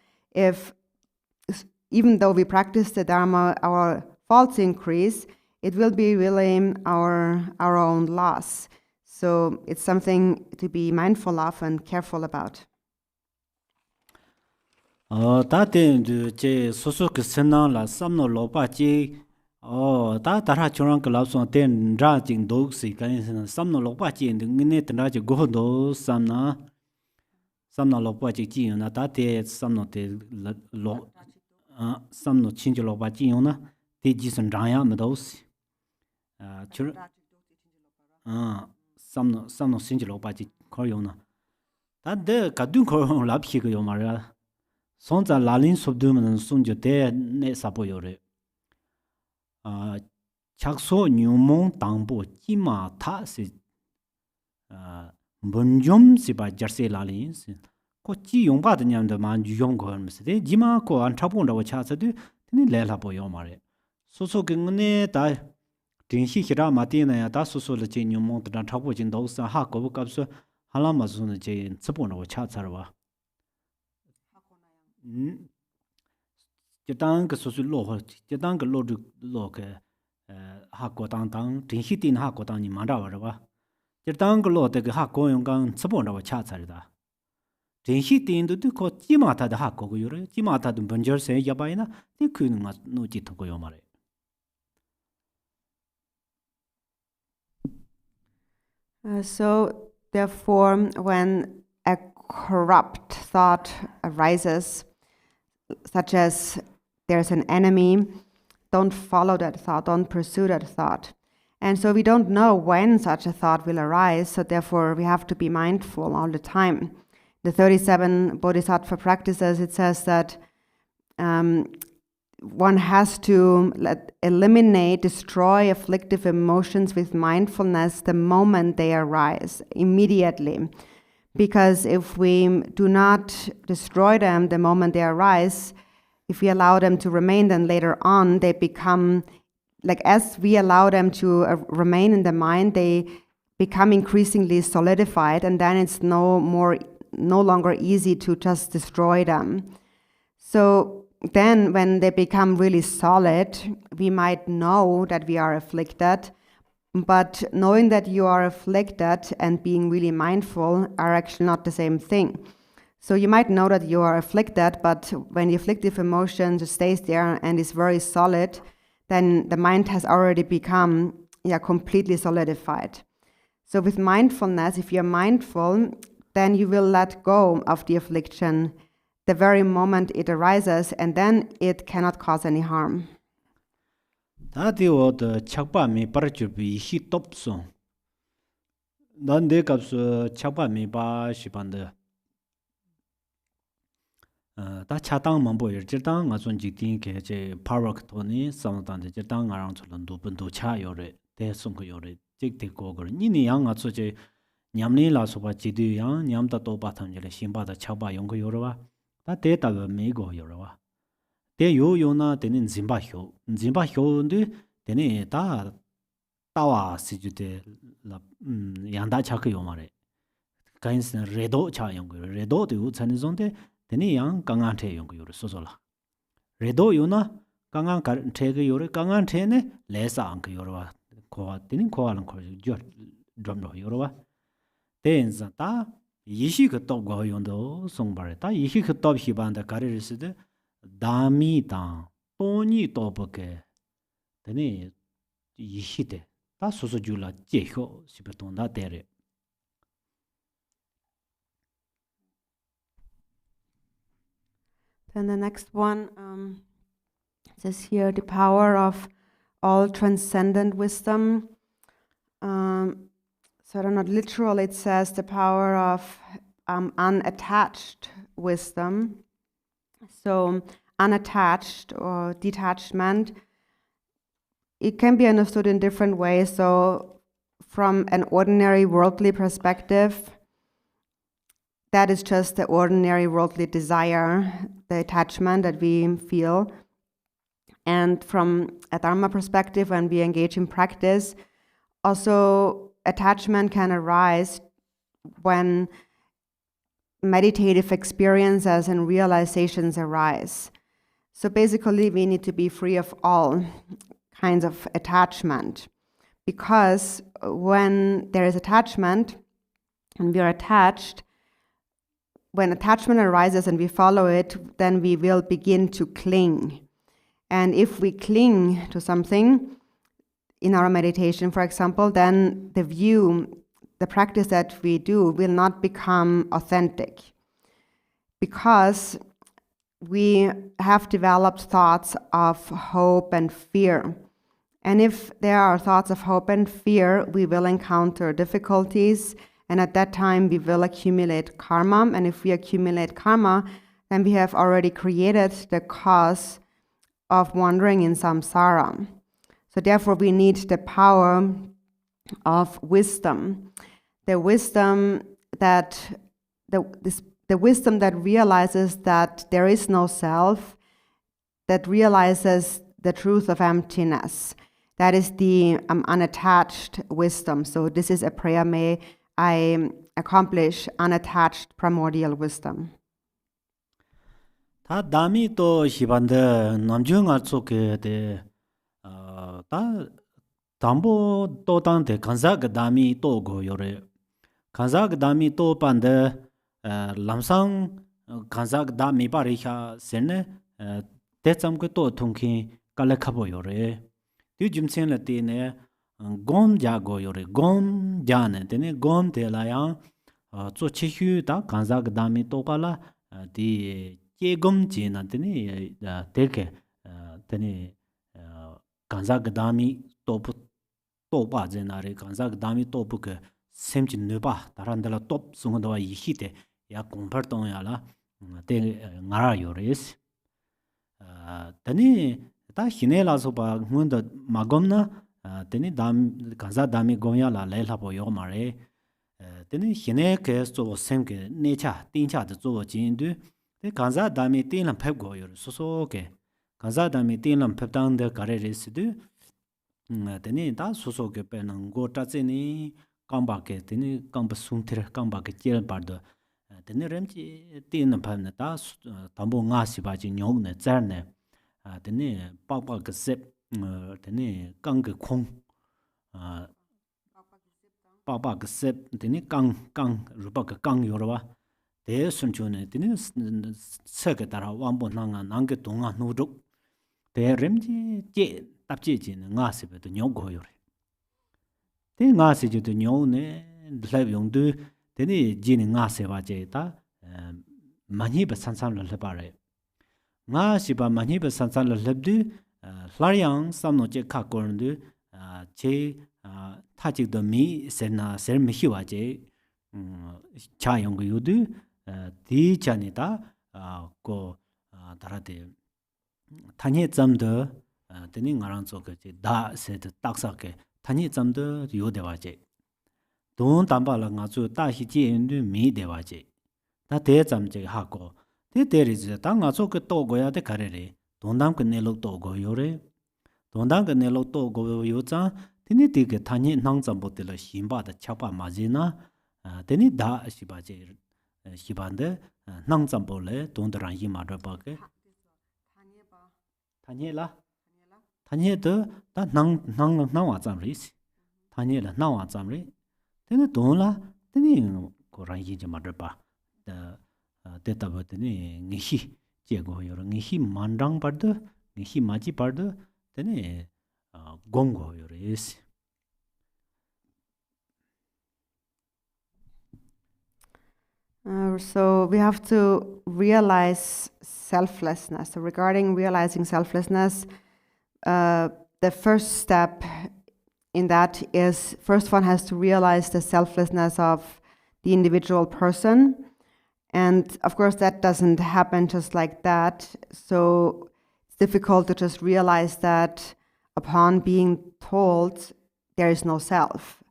even though we practice the Dharma, our faults increase, it will be really our own loss. So it's something to be mindful of and careful about. Tara churang kalapson ten rajing dogs, some no lopachi and the minute and raja go do some no lopachi and atate, some no some no change lopachiona, they just and raya meadows. Some no single lopachi coriona. That the Kadunko lap higo mara. Sons are lalin subduman and sunjo de ne sapoyore. Chakso Newmont Tangbo Jima Tasi Bunjum Siba Jersey Lalins. Kochi Yongba the Nyam the man Yongorms, de Jima ko and Tapunda Wachasa do, then Lela Boyomare. So Gune die. Tinshi Hira Martina, Dasso the Chin Mont and Tapo in those Hako Caps Halamazuna Jane, Sapona Wachatara. Jadang Sosulo, Jadang Log Hako Tang, Tinhitin Hako Tang in Mandava. Jadang Lord the Hako Yongang, Sapona Wachatsarda. Tinhitin to call Jimata the Hako, Jimata the Bunjer say Yabaina, they couldn't no Jitokoyomare. So therefore, when a corrupt thought arises, such as there's an enemy, don't follow that thought, don't pursue that thought. And so we don't know when such a thought will arise, so therefore we have to be mindful all the time. The 37 Bodhisattva practices, it says that one has to eliminate, destroy afflictive emotions with mindfulness the moment they arise, immediately. Because if we do not destroy them the moment they arise, if we allow them to remain, then later on they become, like as we allow them to remain in the mind, they become increasingly solidified, and then it's no longer easy to just destroy them. So then when they become really solid, we might know that we are afflicted, but knowing that you are afflicted and being really mindful are actually not the same thing. So you might know that you are afflicted, but when the afflictive emotion just stays there and is very solid, then the mind has already become completely solidified. So with mindfulness, if you're mindful, then you will let go of the affliction the very moment it arises, and then it cannot cause any harm. Tadi the chakpa mi parachubi hi topso. Then they caps chakpa mi ba shipanda. Ta chatang mambo yer jirtang nga zon jikting ke che parok toni samatan de jirtang arang cholan du bundu cha yore te sung yore jik te ko gor ni yang nga zo che nyamni la so ba jidu yang nyam ta to ba tham jele simba da chaba yong ko yore wa ta te ta ga me go yore wa te yo na te nin zimba hyo ndu te ne ta wa si ju de la yang da cha ko yo ma re kain sen redo cha yong ko redo de u chan zon de Teni yang kangan te yung yore sozola. Redo yuna kangan te ge yore kangan te ne lesa ang yore wa kowa teni kowa lang ko jor drum do yore wa. Ten za ta yishi ke top go yung do song bare ta yishi ke top hi ban da kare ris de dami ta toni top ke teni yishi de ta sozo jula je ho sibeton da tere. Then the next one says here, the power of all transcendent wisdom. So I don't know, literal, it says the power of unattached wisdom. So unattached or detachment, it can be understood in different ways. So from an ordinary worldly perspective, that is just the ordinary worldly desire, the attachment that we feel. And from a Dharma perspective, when we engage in practice, also attachment can arise when meditative experiences and realizations arise. So basically, we need to be free of all kinds of attachment. Because when there is attachment, and we are attached, when attachment arises and we follow it, then we will begin to cling. And if we cling to something in our meditation, for example, then the practice that we do will not become authentic. Because we have developed thoughts of hope and fear. And if there are thoughts of hope and fear, we will encounter difficulties. And at that time, we will accumulate karma. And if we accumulate karma, then we have already created the cause of wandering in samsara. So therefore, we need the power of wisdom. The wisdom that realizes that there is no self, that realizes the truth of emptiness. That is the unattached wisdom. So this is a prayer. May I accomplish unattached primordial wisdom. 다 담이 또 시반데 남중아 쪽에 다 담보 또 당데 간사가 담이 또 고요래 간사가 담이 또 반데 람상 간사가 담이 바리샤 세네 대참고 또 통키 깔레카보요래 뒤줌센라 때네 곰 자고요래 곰 자네 때네 곰 데라야 쪼치휴 다 간사가 담이 또 깔라 디 예금 지나더니 되게 되니 간사 그다음이 또 topa zenare kanza dami topu ke semchi nuba tarandela top sungwa yihite ya comparton ya la te ngara yores tani ta hine la so ba ngunda magomna tani dam kanza dami gonya la lela bo yo mare tani hine ke so semke necha tincha de zo jindu te kanza dami tin la pheb go yor so ke kanza dami tin la pheb dang de kare residu tani da soso ke pe nang go ta che ni kamba ke tani kamba sung thir kamba ke chel par do tani rem chi tin na phan da tambo nga si ba ji nyom ne zar ne tani pa pa ke sep tani kang ke khong pa pa ke sep tani kang ru pa ke kang yor ba de sun chu ne tani se ke tara wang bo nang ke dong a nu duk de rem chi je tap chi ji nga si be de nyom go yor de nga si ji de nyom ne le yong de tani ji ni nga se ba je ta mani ba san san le ba re nga si ba mani ba san san le de hlayang sam no je kha ko de che ta ji de mi se na ser mi hi wa je cha yong yu de di cha ni da ko dara de 타니 점더 드니 nga랑 저게 다 세드 딱사게 타니 점더 요데와제 돈 담발라 nga주 다히 지엔드 미데와제 다 대점제 하고 대대리즈 다 nga주 그 또고야 돼 가래리 돈담 끝내로 또고 요래 돈담 끝내로 또고 요자 드니 되게 타니 낭점보들 힘바다 차바 마지나 드니 다 시바제 시반데 낭점볼래 돈들랑 힘마더 바게 타니라 타니에도 다 나와 잠리스 타니라 나와 잠리 되네 돈라 되네 고라이 좀 말봐 다 데이터버드니 니히 제고 여러 니히 만당 버드 니히 마지 버드 되네 공고 여레스 So we have to realize selflessness. So regarding realizing selflessness, the first step in that is first one has to realize the selflessness of the individual person. And of course that doesn't happen just like that. So it's difficult to just realize that upon being told there is no self.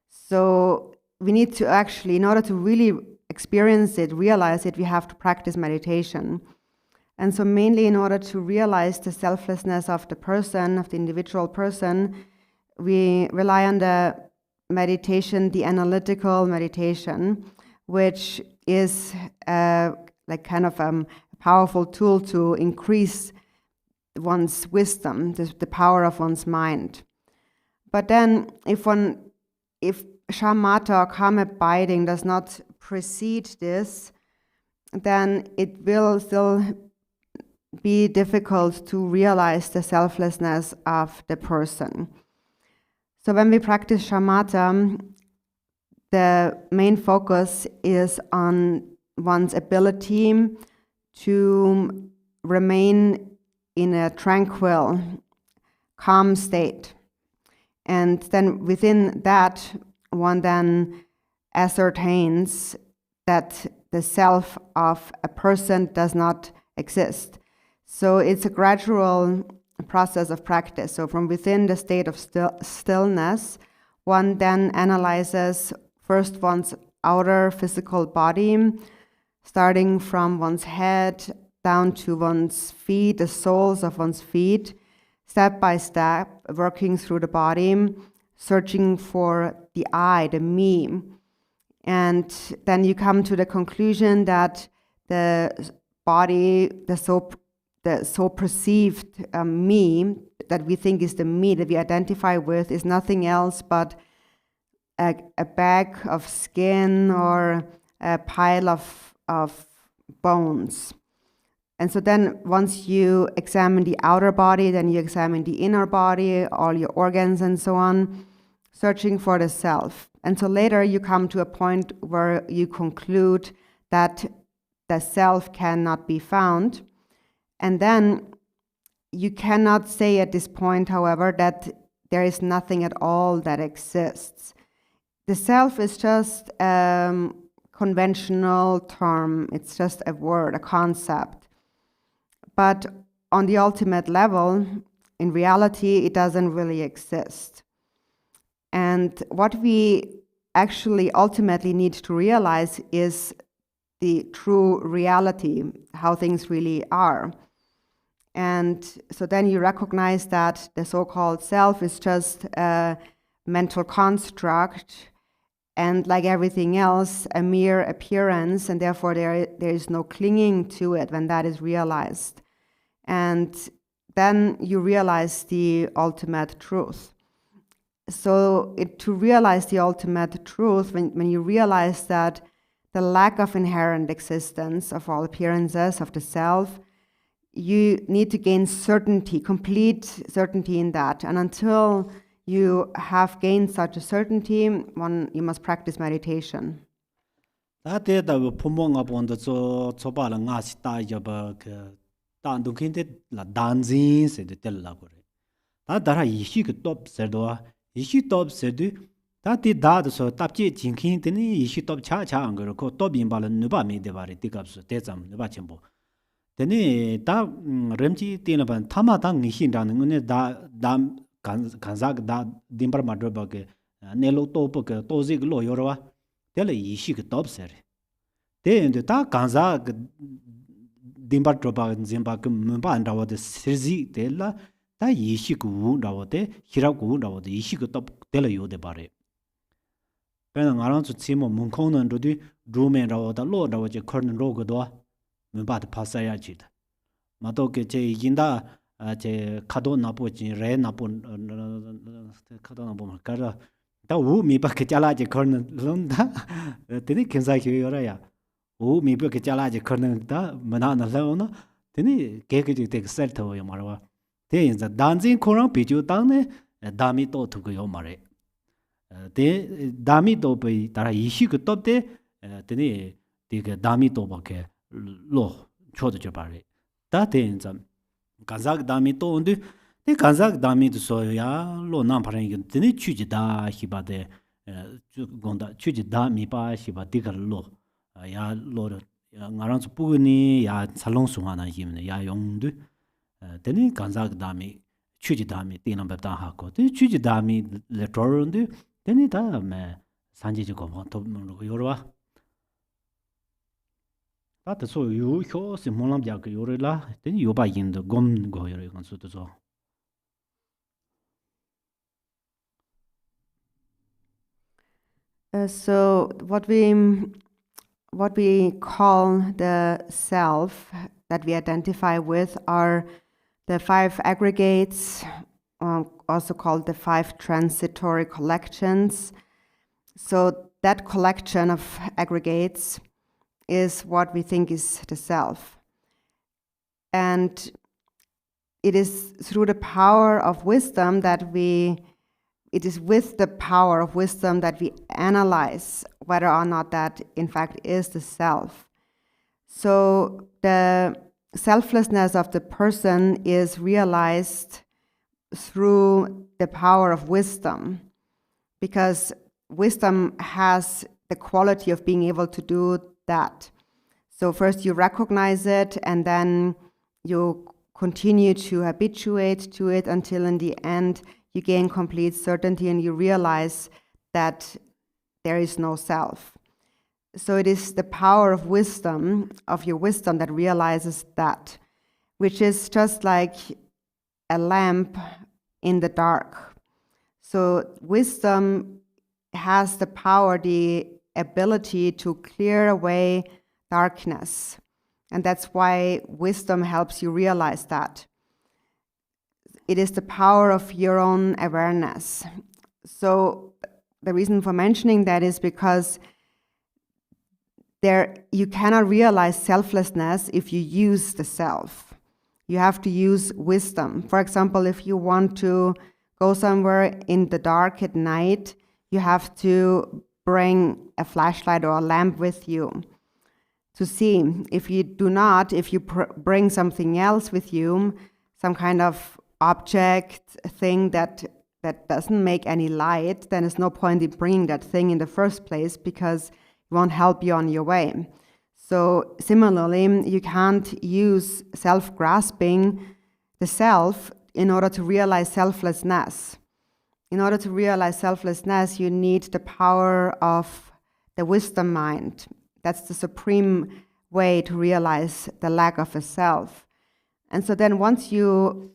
So we need to actually, in order to really experience it, realize it, we have to practice meditation. And so mainly in order to realize the selflessness of the person, of the individual person, we rely on the meditation, the analytical meditation, which is like kind of a powerful tool to increase one's wisdom, the power of one's mind. But then if shamatha or calm abiding does not precede this, then it will still be difficult to realize the selflessness of the person. So when we practice shamatha, the main focus is on one's ability to remain in a tranquil, calm state. And then within that, one then ascertains that the self of a person does not exist. So it's a gradual process of practice. So from within the state of stillness, one then analyzes first one's outer physical body, starting from one's head down to one's feet, the soles of one's feet, step by step, working through the body, searching for the I, the me. And then you come to the conclusion that the body, the so perceived me that we think is the me that we identify with is nothing else but a bag of skin or a pile of bones. And so then once you examine the outer body, then you examine the inner body, all your organs and so on, searching for the self. And so later you come to a point where you conclude that the self cannot be found. And then you cannot say at this point, however, that there is nothing at all that exists. The self is just a conventional term. It's just a word, a concept. But on the ultimate level, in reality, it doesn't really exist. And what we actually ultimately need to realize is the true reality, how things really are. And so then you recognize that the so-called self is just a mental construct, and like everything else, a mere appearance, and therefore there is no clinging to it when that is realized. And then you realize the ultimate truth. So to realize the ultimate truth, when you realize that the lack of inherent existence of all appearances of the self, you need to gain certainty, complete certainty in that. And until you have gained such a certainty, you must practice meditation. Tene da remchi tina ban tama da ngishin da ngune da kanzak da dimbar madro ba ke nelo to po ke tozi glo yorwa tele yishi ke top ser te ende da kanzak dimbar droba zimba ke mba ndawa de sirzi tela da yishi ku ndawa de hira ku ndawa de yishi ke top tele yo de bare pena ngarang chu chimo mungkhong nan ro di drumen rawa da lo ndawa je khorn ro go do mba de pasaya chid mato ke che yinda che khado napo chi re napo khado napo ma kara da u mi ba ke chala je khorn londa teni kensa ki yora ya u mi ba ke chala je khorn da mana na la ona teni ke ke te sel tho yo marwa te yin za danjin khorang pi ju dang ne dami to thu ko yo mare te dami to pe tara yishi ko to te teni te ke dami to ba ke lo chodo je bare da ten zam kanzak dami to undu te kanzak dami de so ya lo nam paren ge teni chuji da hiba de gonda chuji da mi ba hiba digal lo ya lo ngarang su pugni ya salong sunga na himne ya yongdu teni kanzak dami chuji dami tinam ba da ha ko te chuji dami le torundu teni da me sanji ji ko to yorwa so you ho se molam jak yorela then you ba yin de gom go yore kan so to So what we call the self that we identify with are the 5 aggregates, also called the 5 transitory collections. So that collection of aggregates is what we think is the self. And it is through the power of wisdom it is with the power of wisdom that we analyze whether or not that in fact is the self. So the selflessness of the person is realized through the power of wisdom, because wisdom has the quality of being able to do that. So first you recognize it, and then you continue to habituate to it until in the end you gain complete certainty and you realize that there is no self. So it is the power of wisdom, of your wisdom, that realizes that, which is just like a lamp in the dark. So wisdom has the power, the ability to clear away darkness. And that's why wisdom helps you realize that. It is the power of your own awareness. So the reason for mentioning that is because you cannot realize selflessness if you use the self. You have to use wisdom. For example, if you want to go somewhere in the dark at night, you have to bring a flashlight or a lamp with you to see. If you do not, if you bring something else with you, some kind of object, thing that that doesn't make any light, then there's no point in bringing that thing in the first place because it won't help you on your way. So similarly, you can't use self-grasping the self in order to realize selflessness. In order to realize selflessness, you need the power of the wisdom mind. That's the supreme way to realize the lack of a self. And so then once you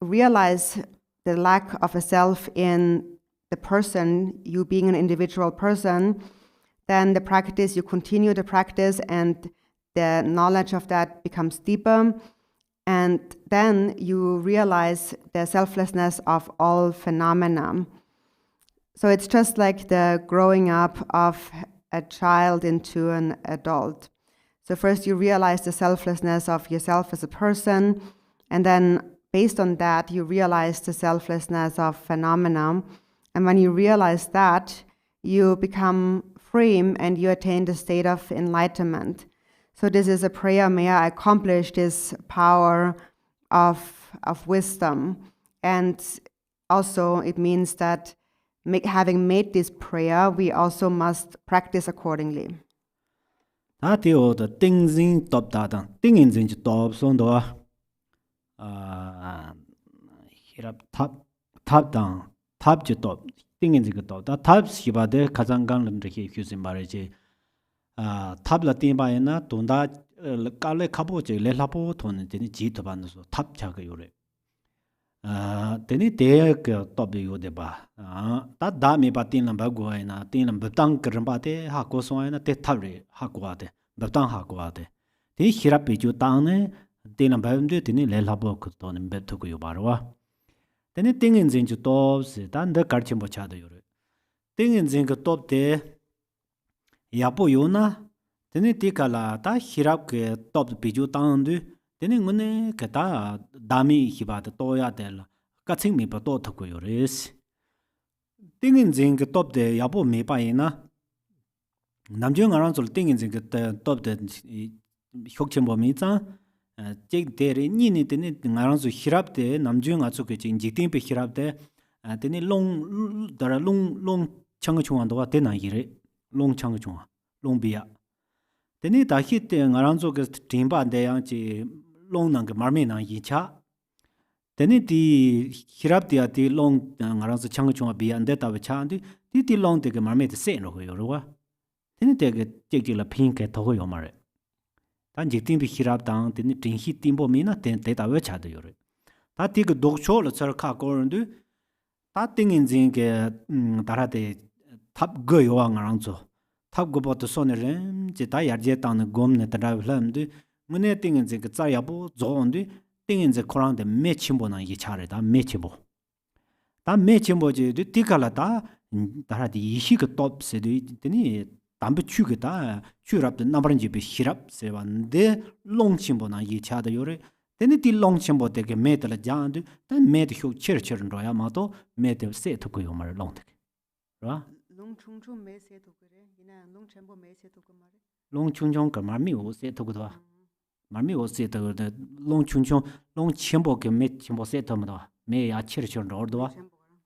realize the lack of a self in the person, you being an individual person, then you continue the practice and the knowledge of that becomes deeper. And then you realize the selflessness of all phenomena. So it's just like the growing up of a child into an adult. So first you realize the selflessness of yourself as a person, and then based on that, you realize the selflessness of phenomena. And when you realize that, you become free and you attain the state of enlightenment. So this is a prayer, may I accomplish this power of wisdom. And also it means that having made this prayer, we also must practice accordingly. The Tenzin top data, Tenzin top sondo hirap top down, top top, Tenzin top, that top shiba de Kazangang and Hughes marriage. Tab Latin Tunda Kale Kaboje, Lelapo, Ton, Denny Jitoban, Tap Chagayore. Denny Deg top Yodeba. That dami batin and baguana, tin and Batang Grambate, Hakoswana, te Tari, Hakwade, Batan Hakwade. The Hirapiju Tane, Din and Bamdu, Denny Lelabo Kuton and Betuku Barwa. Then it thing in Zinju tops, then the Karchimbo Chadayore. Thing in Zinga top there. Yapo yona, tene tikala ta hirap ke top biju tandu, tene ngune kata dami hibat toya del, katsing mi pato takuyores. Tingin zing top de yapo me paina. Namjung aranzol tingin zing top de hokchembo miza, jake deri nini tene aranzo hirap de, namjung atsuke jing jiting pe hirap de, tene long changchungandoa tena hire. Long chang chunga, long bia. Then da hit the Aranzo timba de anchi long nang marmina yicha. Then the hiraptia the long Aranzo chang chunga bia and that of a chandy, did the long take a marmite say no yoruba. Then it take a jigila pink at Toyo mare. Then you think the hirap down, then it hit timbo mina, then data wecha the yore. That take a dog show, let's her car go and do. That thing in zinc, Tarate. Tap go yoang aranzo. Tap go bot the sonerem, Jetaya jet on the gomnet ravlamdu, Muneting in the Zayabo, zondi, thing in the Koran the mechimbo na yichare, that mechibo. That mechimbo, the Tikalata, that the Ishika top said, Tini, Tambuchugata, cheer up the Nabaranji be hirap, seven, de long chimbo na yichada yore. Then it long chimbo take a metal jandu, then made you church and royamato, made them say to go yomar long. Right? Long chung chung marmi was set to go. Marmi was set to the long chung chung, long chimbo can make chimbo set to me. May I church on order?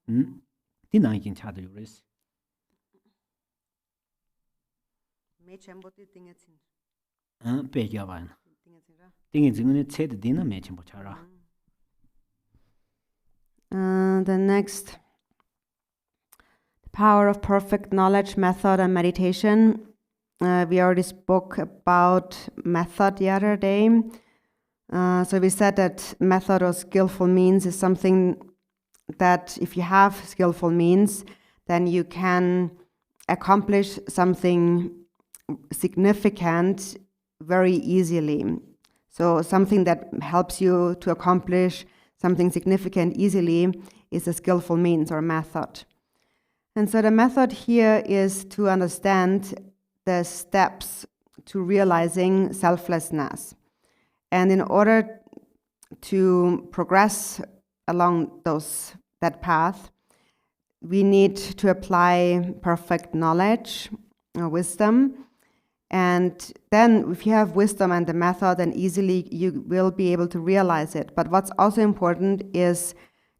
Didn't I can chat you race? May chimbo thing it. Pay your wine. Thing is going to say the dinner may chimbo chara. The next. Power of perfect knowledge, method, and meditation. We already spoke about method the other day. So we said that method or skillful means is something that if you have skillful means, then you can accomplish something significant very easily. So something that helps you to accomplish something significant easily is a skillful means or method. And so the method here is to understand the steps to realizing selflessness. And in order to progress along that path, we need to apply perfect knowledge or wisdom. And then if you have wisdom and the method, then easily you will be able to realize it. But what's also important is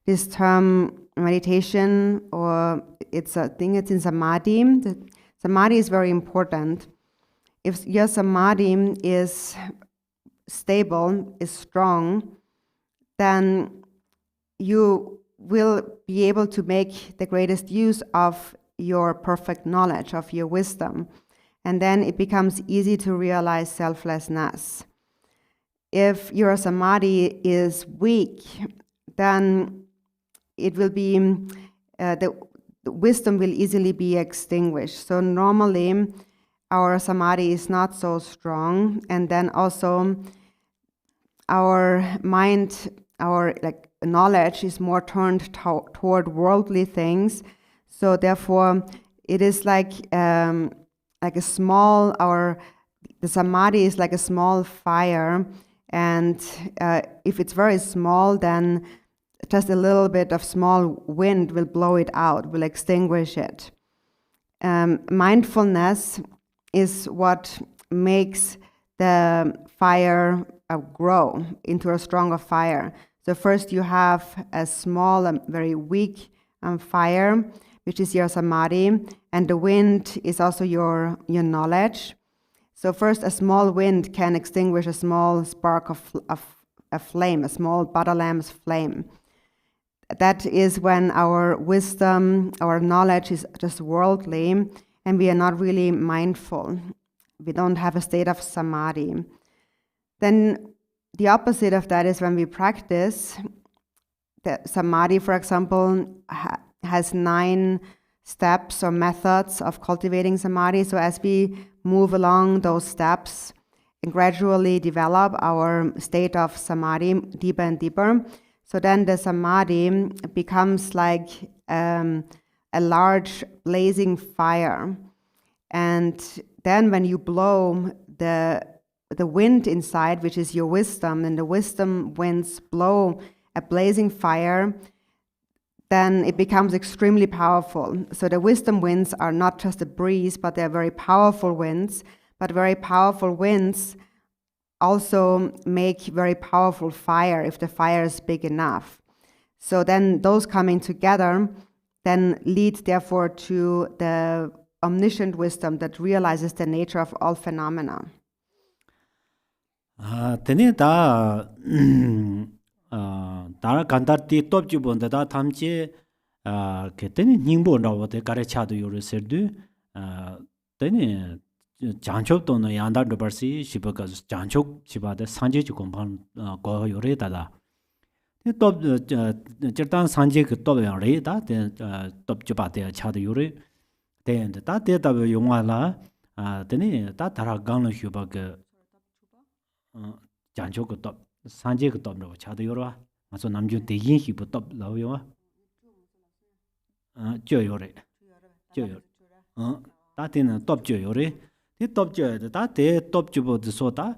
this term meditation, or it's a thing, it's in samadhi. Samadhi is very important. If your samadhi is stable, is strong, then you will be able to make the greatest use of your perfect knowledge, of your wisdom. And then it becomes easy to realize selflessness. If your samadhi is weak, then it will be, the wisdom will easily be extinguished. So normally our samadhi is not so strong, and then also our mind, our knowledge is more turned toward worldly things. So therefore it is like a small, the samadhi is like a small fire, and if it's very small, then just a little bit of small wind will blow it out, will extinguish it. Mindfulness is what makes the fire grow into a stronger fire. So first you have a small and very weak fire, which is your samadhi, and the wind is also your knowledge. So first a small wind can extinguish a small spark of a flame, a small butter lamp's flame. That is when our wisdom, our knowledge is just worldly, and we are not really mindful. We don't have a state of samadhi. Then the opposite of that is when we practice. The samadhi, for example, has 9 steps or methods of cultivating samadhi. So as we move along those steps and gradually develop our state of samadhi deeper and deeper, so then the samadhi becomes like a large blazing fire. And then when you blow the wind inside, which is your wisdom, and the wisdom winds blow a blazing fire, then it becomes extremely powerful. So the wisdom winds are not just a breeze, but they're very powerful winds. But very powerful winds also make very powerful fire if the fire is big enough. So then those coming together then lead therefore to the omniscient wisdom that realizes the nature of all phenomena. Tene da da kantarti topju bonda da tamche ke tene ningbo rawo de gare chadu yore serdu tene janchok to no yanda dobarsi shibaga janchok chibade sanje ji kompang go yore da te top jertan sanje ke top ya re da te top jiba de chadu yore de da de da yongwa la tene da dara gang lo shibaga janchok ko top sanje ko top ro chadu yore maso namju de yin hi bu top lao yo jo yore ta tin top jo yore te top jo da te top jo bo de so da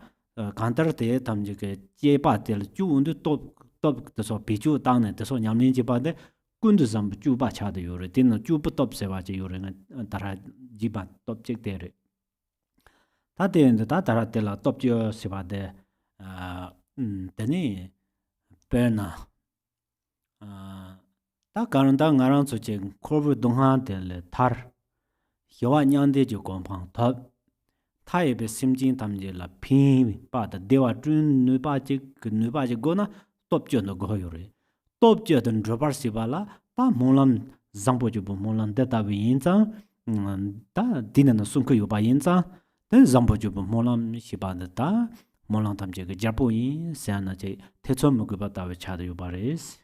kantar te tam je ke je ba de ju un de top de so bi ju dang ne de so nyam lin je ba de kun de sam ju ba cha de yore tin ju bu top se ba je yore na tara ji ba top je de re ta de da tara de la top jo se ba de tene pena ta karanda ngarang so che korbu dongha de le tar hyowa nyande jo kompang ta 타에 심진 담제라 피 바다 대와 준 누바지 그 누바지 고나 톱죠노 고요레 톱죠던 드바르시발라 타 몰람 잠보주부 몰람 데타비 인자 타 디나나 숨코 요바 인자 데 잠보주부 몰람 시바다 몰람 담제 그 자포이 세나제 태촌무 그 바다베 차도 요바레스.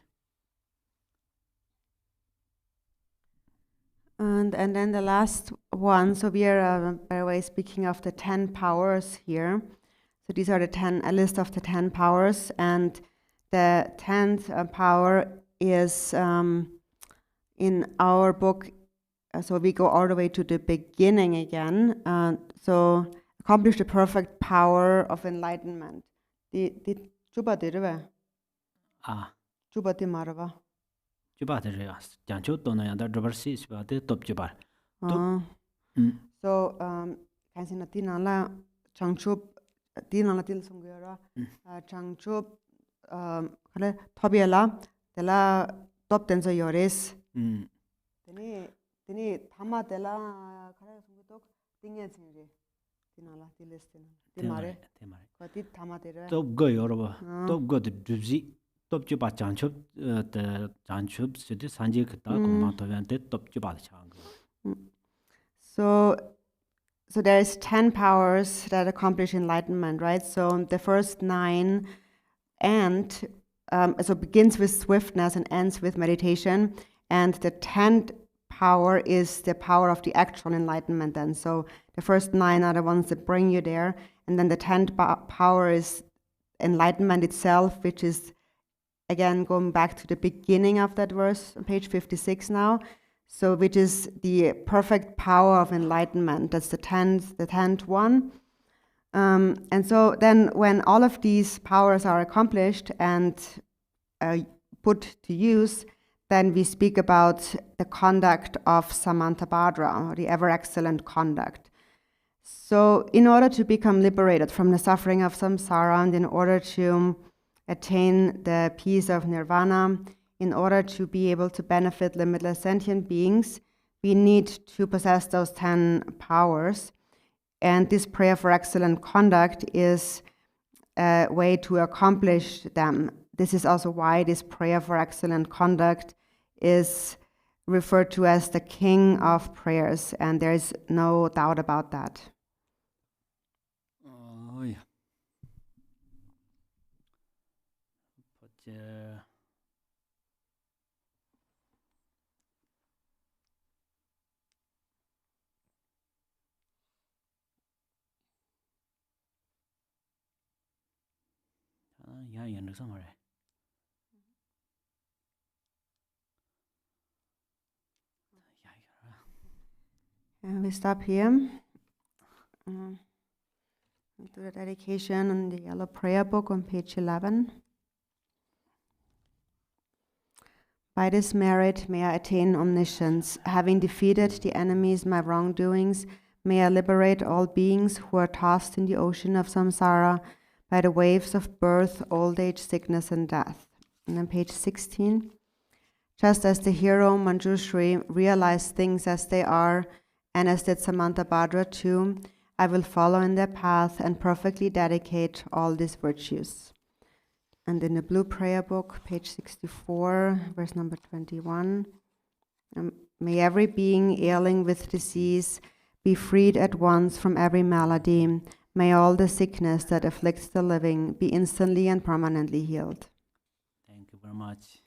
And then the last one, so we are, by the way, speaking of the 10 powers here. So these are a list of the 10 powers, and the 10th power is in our book. So we go all the way to the beginning again. So accomplish the perfect power of enlightenment. Juba dirve. Juba di marava. So kansin tinala changchup tinala til sungyara changchup kale thobiela tela top tenso yoris. Mm. Tini Dhamma dela kara sumutok tingye chingre. Tinala tilistin. Timare. Kati Dhamma dera. Top go yoroba. Top go de dubzi. Top chupa chanchup the chanchup city sanje kata kuma to vente top chupa chang. So there's 10 powers that accomplish enlightenment, right? So the first 9 so begins with swiftness and ends with meditation, and the 10th power is the power of the actual enlightenment then. So the first 9 are the ones that bring you there, and then the 10th power is enlightenment itself, which is again going back to the beginning of that verse on page 56 now. So which is the perfect power of enlightenment. That's the 10th one. And so then when all of these powers are accomplished and put to use, then we speak about the conduct of Samantabhadra, or the ever-excellent conduct. So in order to become liberated from the suffering of samsara and in order to attain the peace of nirvana, in order to be able to benefit limitless sentient beings, we need to possess those 10 powers. And this prayer for excellent conduct is a way to accomplish them. This is also why this prayer for excellent conduct is referred to as the king of prayers, and there is no doubt about that. Oh, yeah. And we stop here. We do the dedication on the yellow prayer book on page 11. By this merit may I attain omniscience. Having defeated the enemies, my wrongdoings, may I liberate all beings who are tossed in the ocean of samsara by the waves of birth, old age, sickness, and death. And then page 16. Just as the hero Manjushri realized things as they are, and as did Samantabhadra too, I will follow in their path and perfectly dedicate all these virtues. And in the blue prayer book, page 64, verse number 21, may every being ailing with disease be freed at once from every malady. May all the sickness that afflicts the living be instantly and permanently healed. Thank you very much.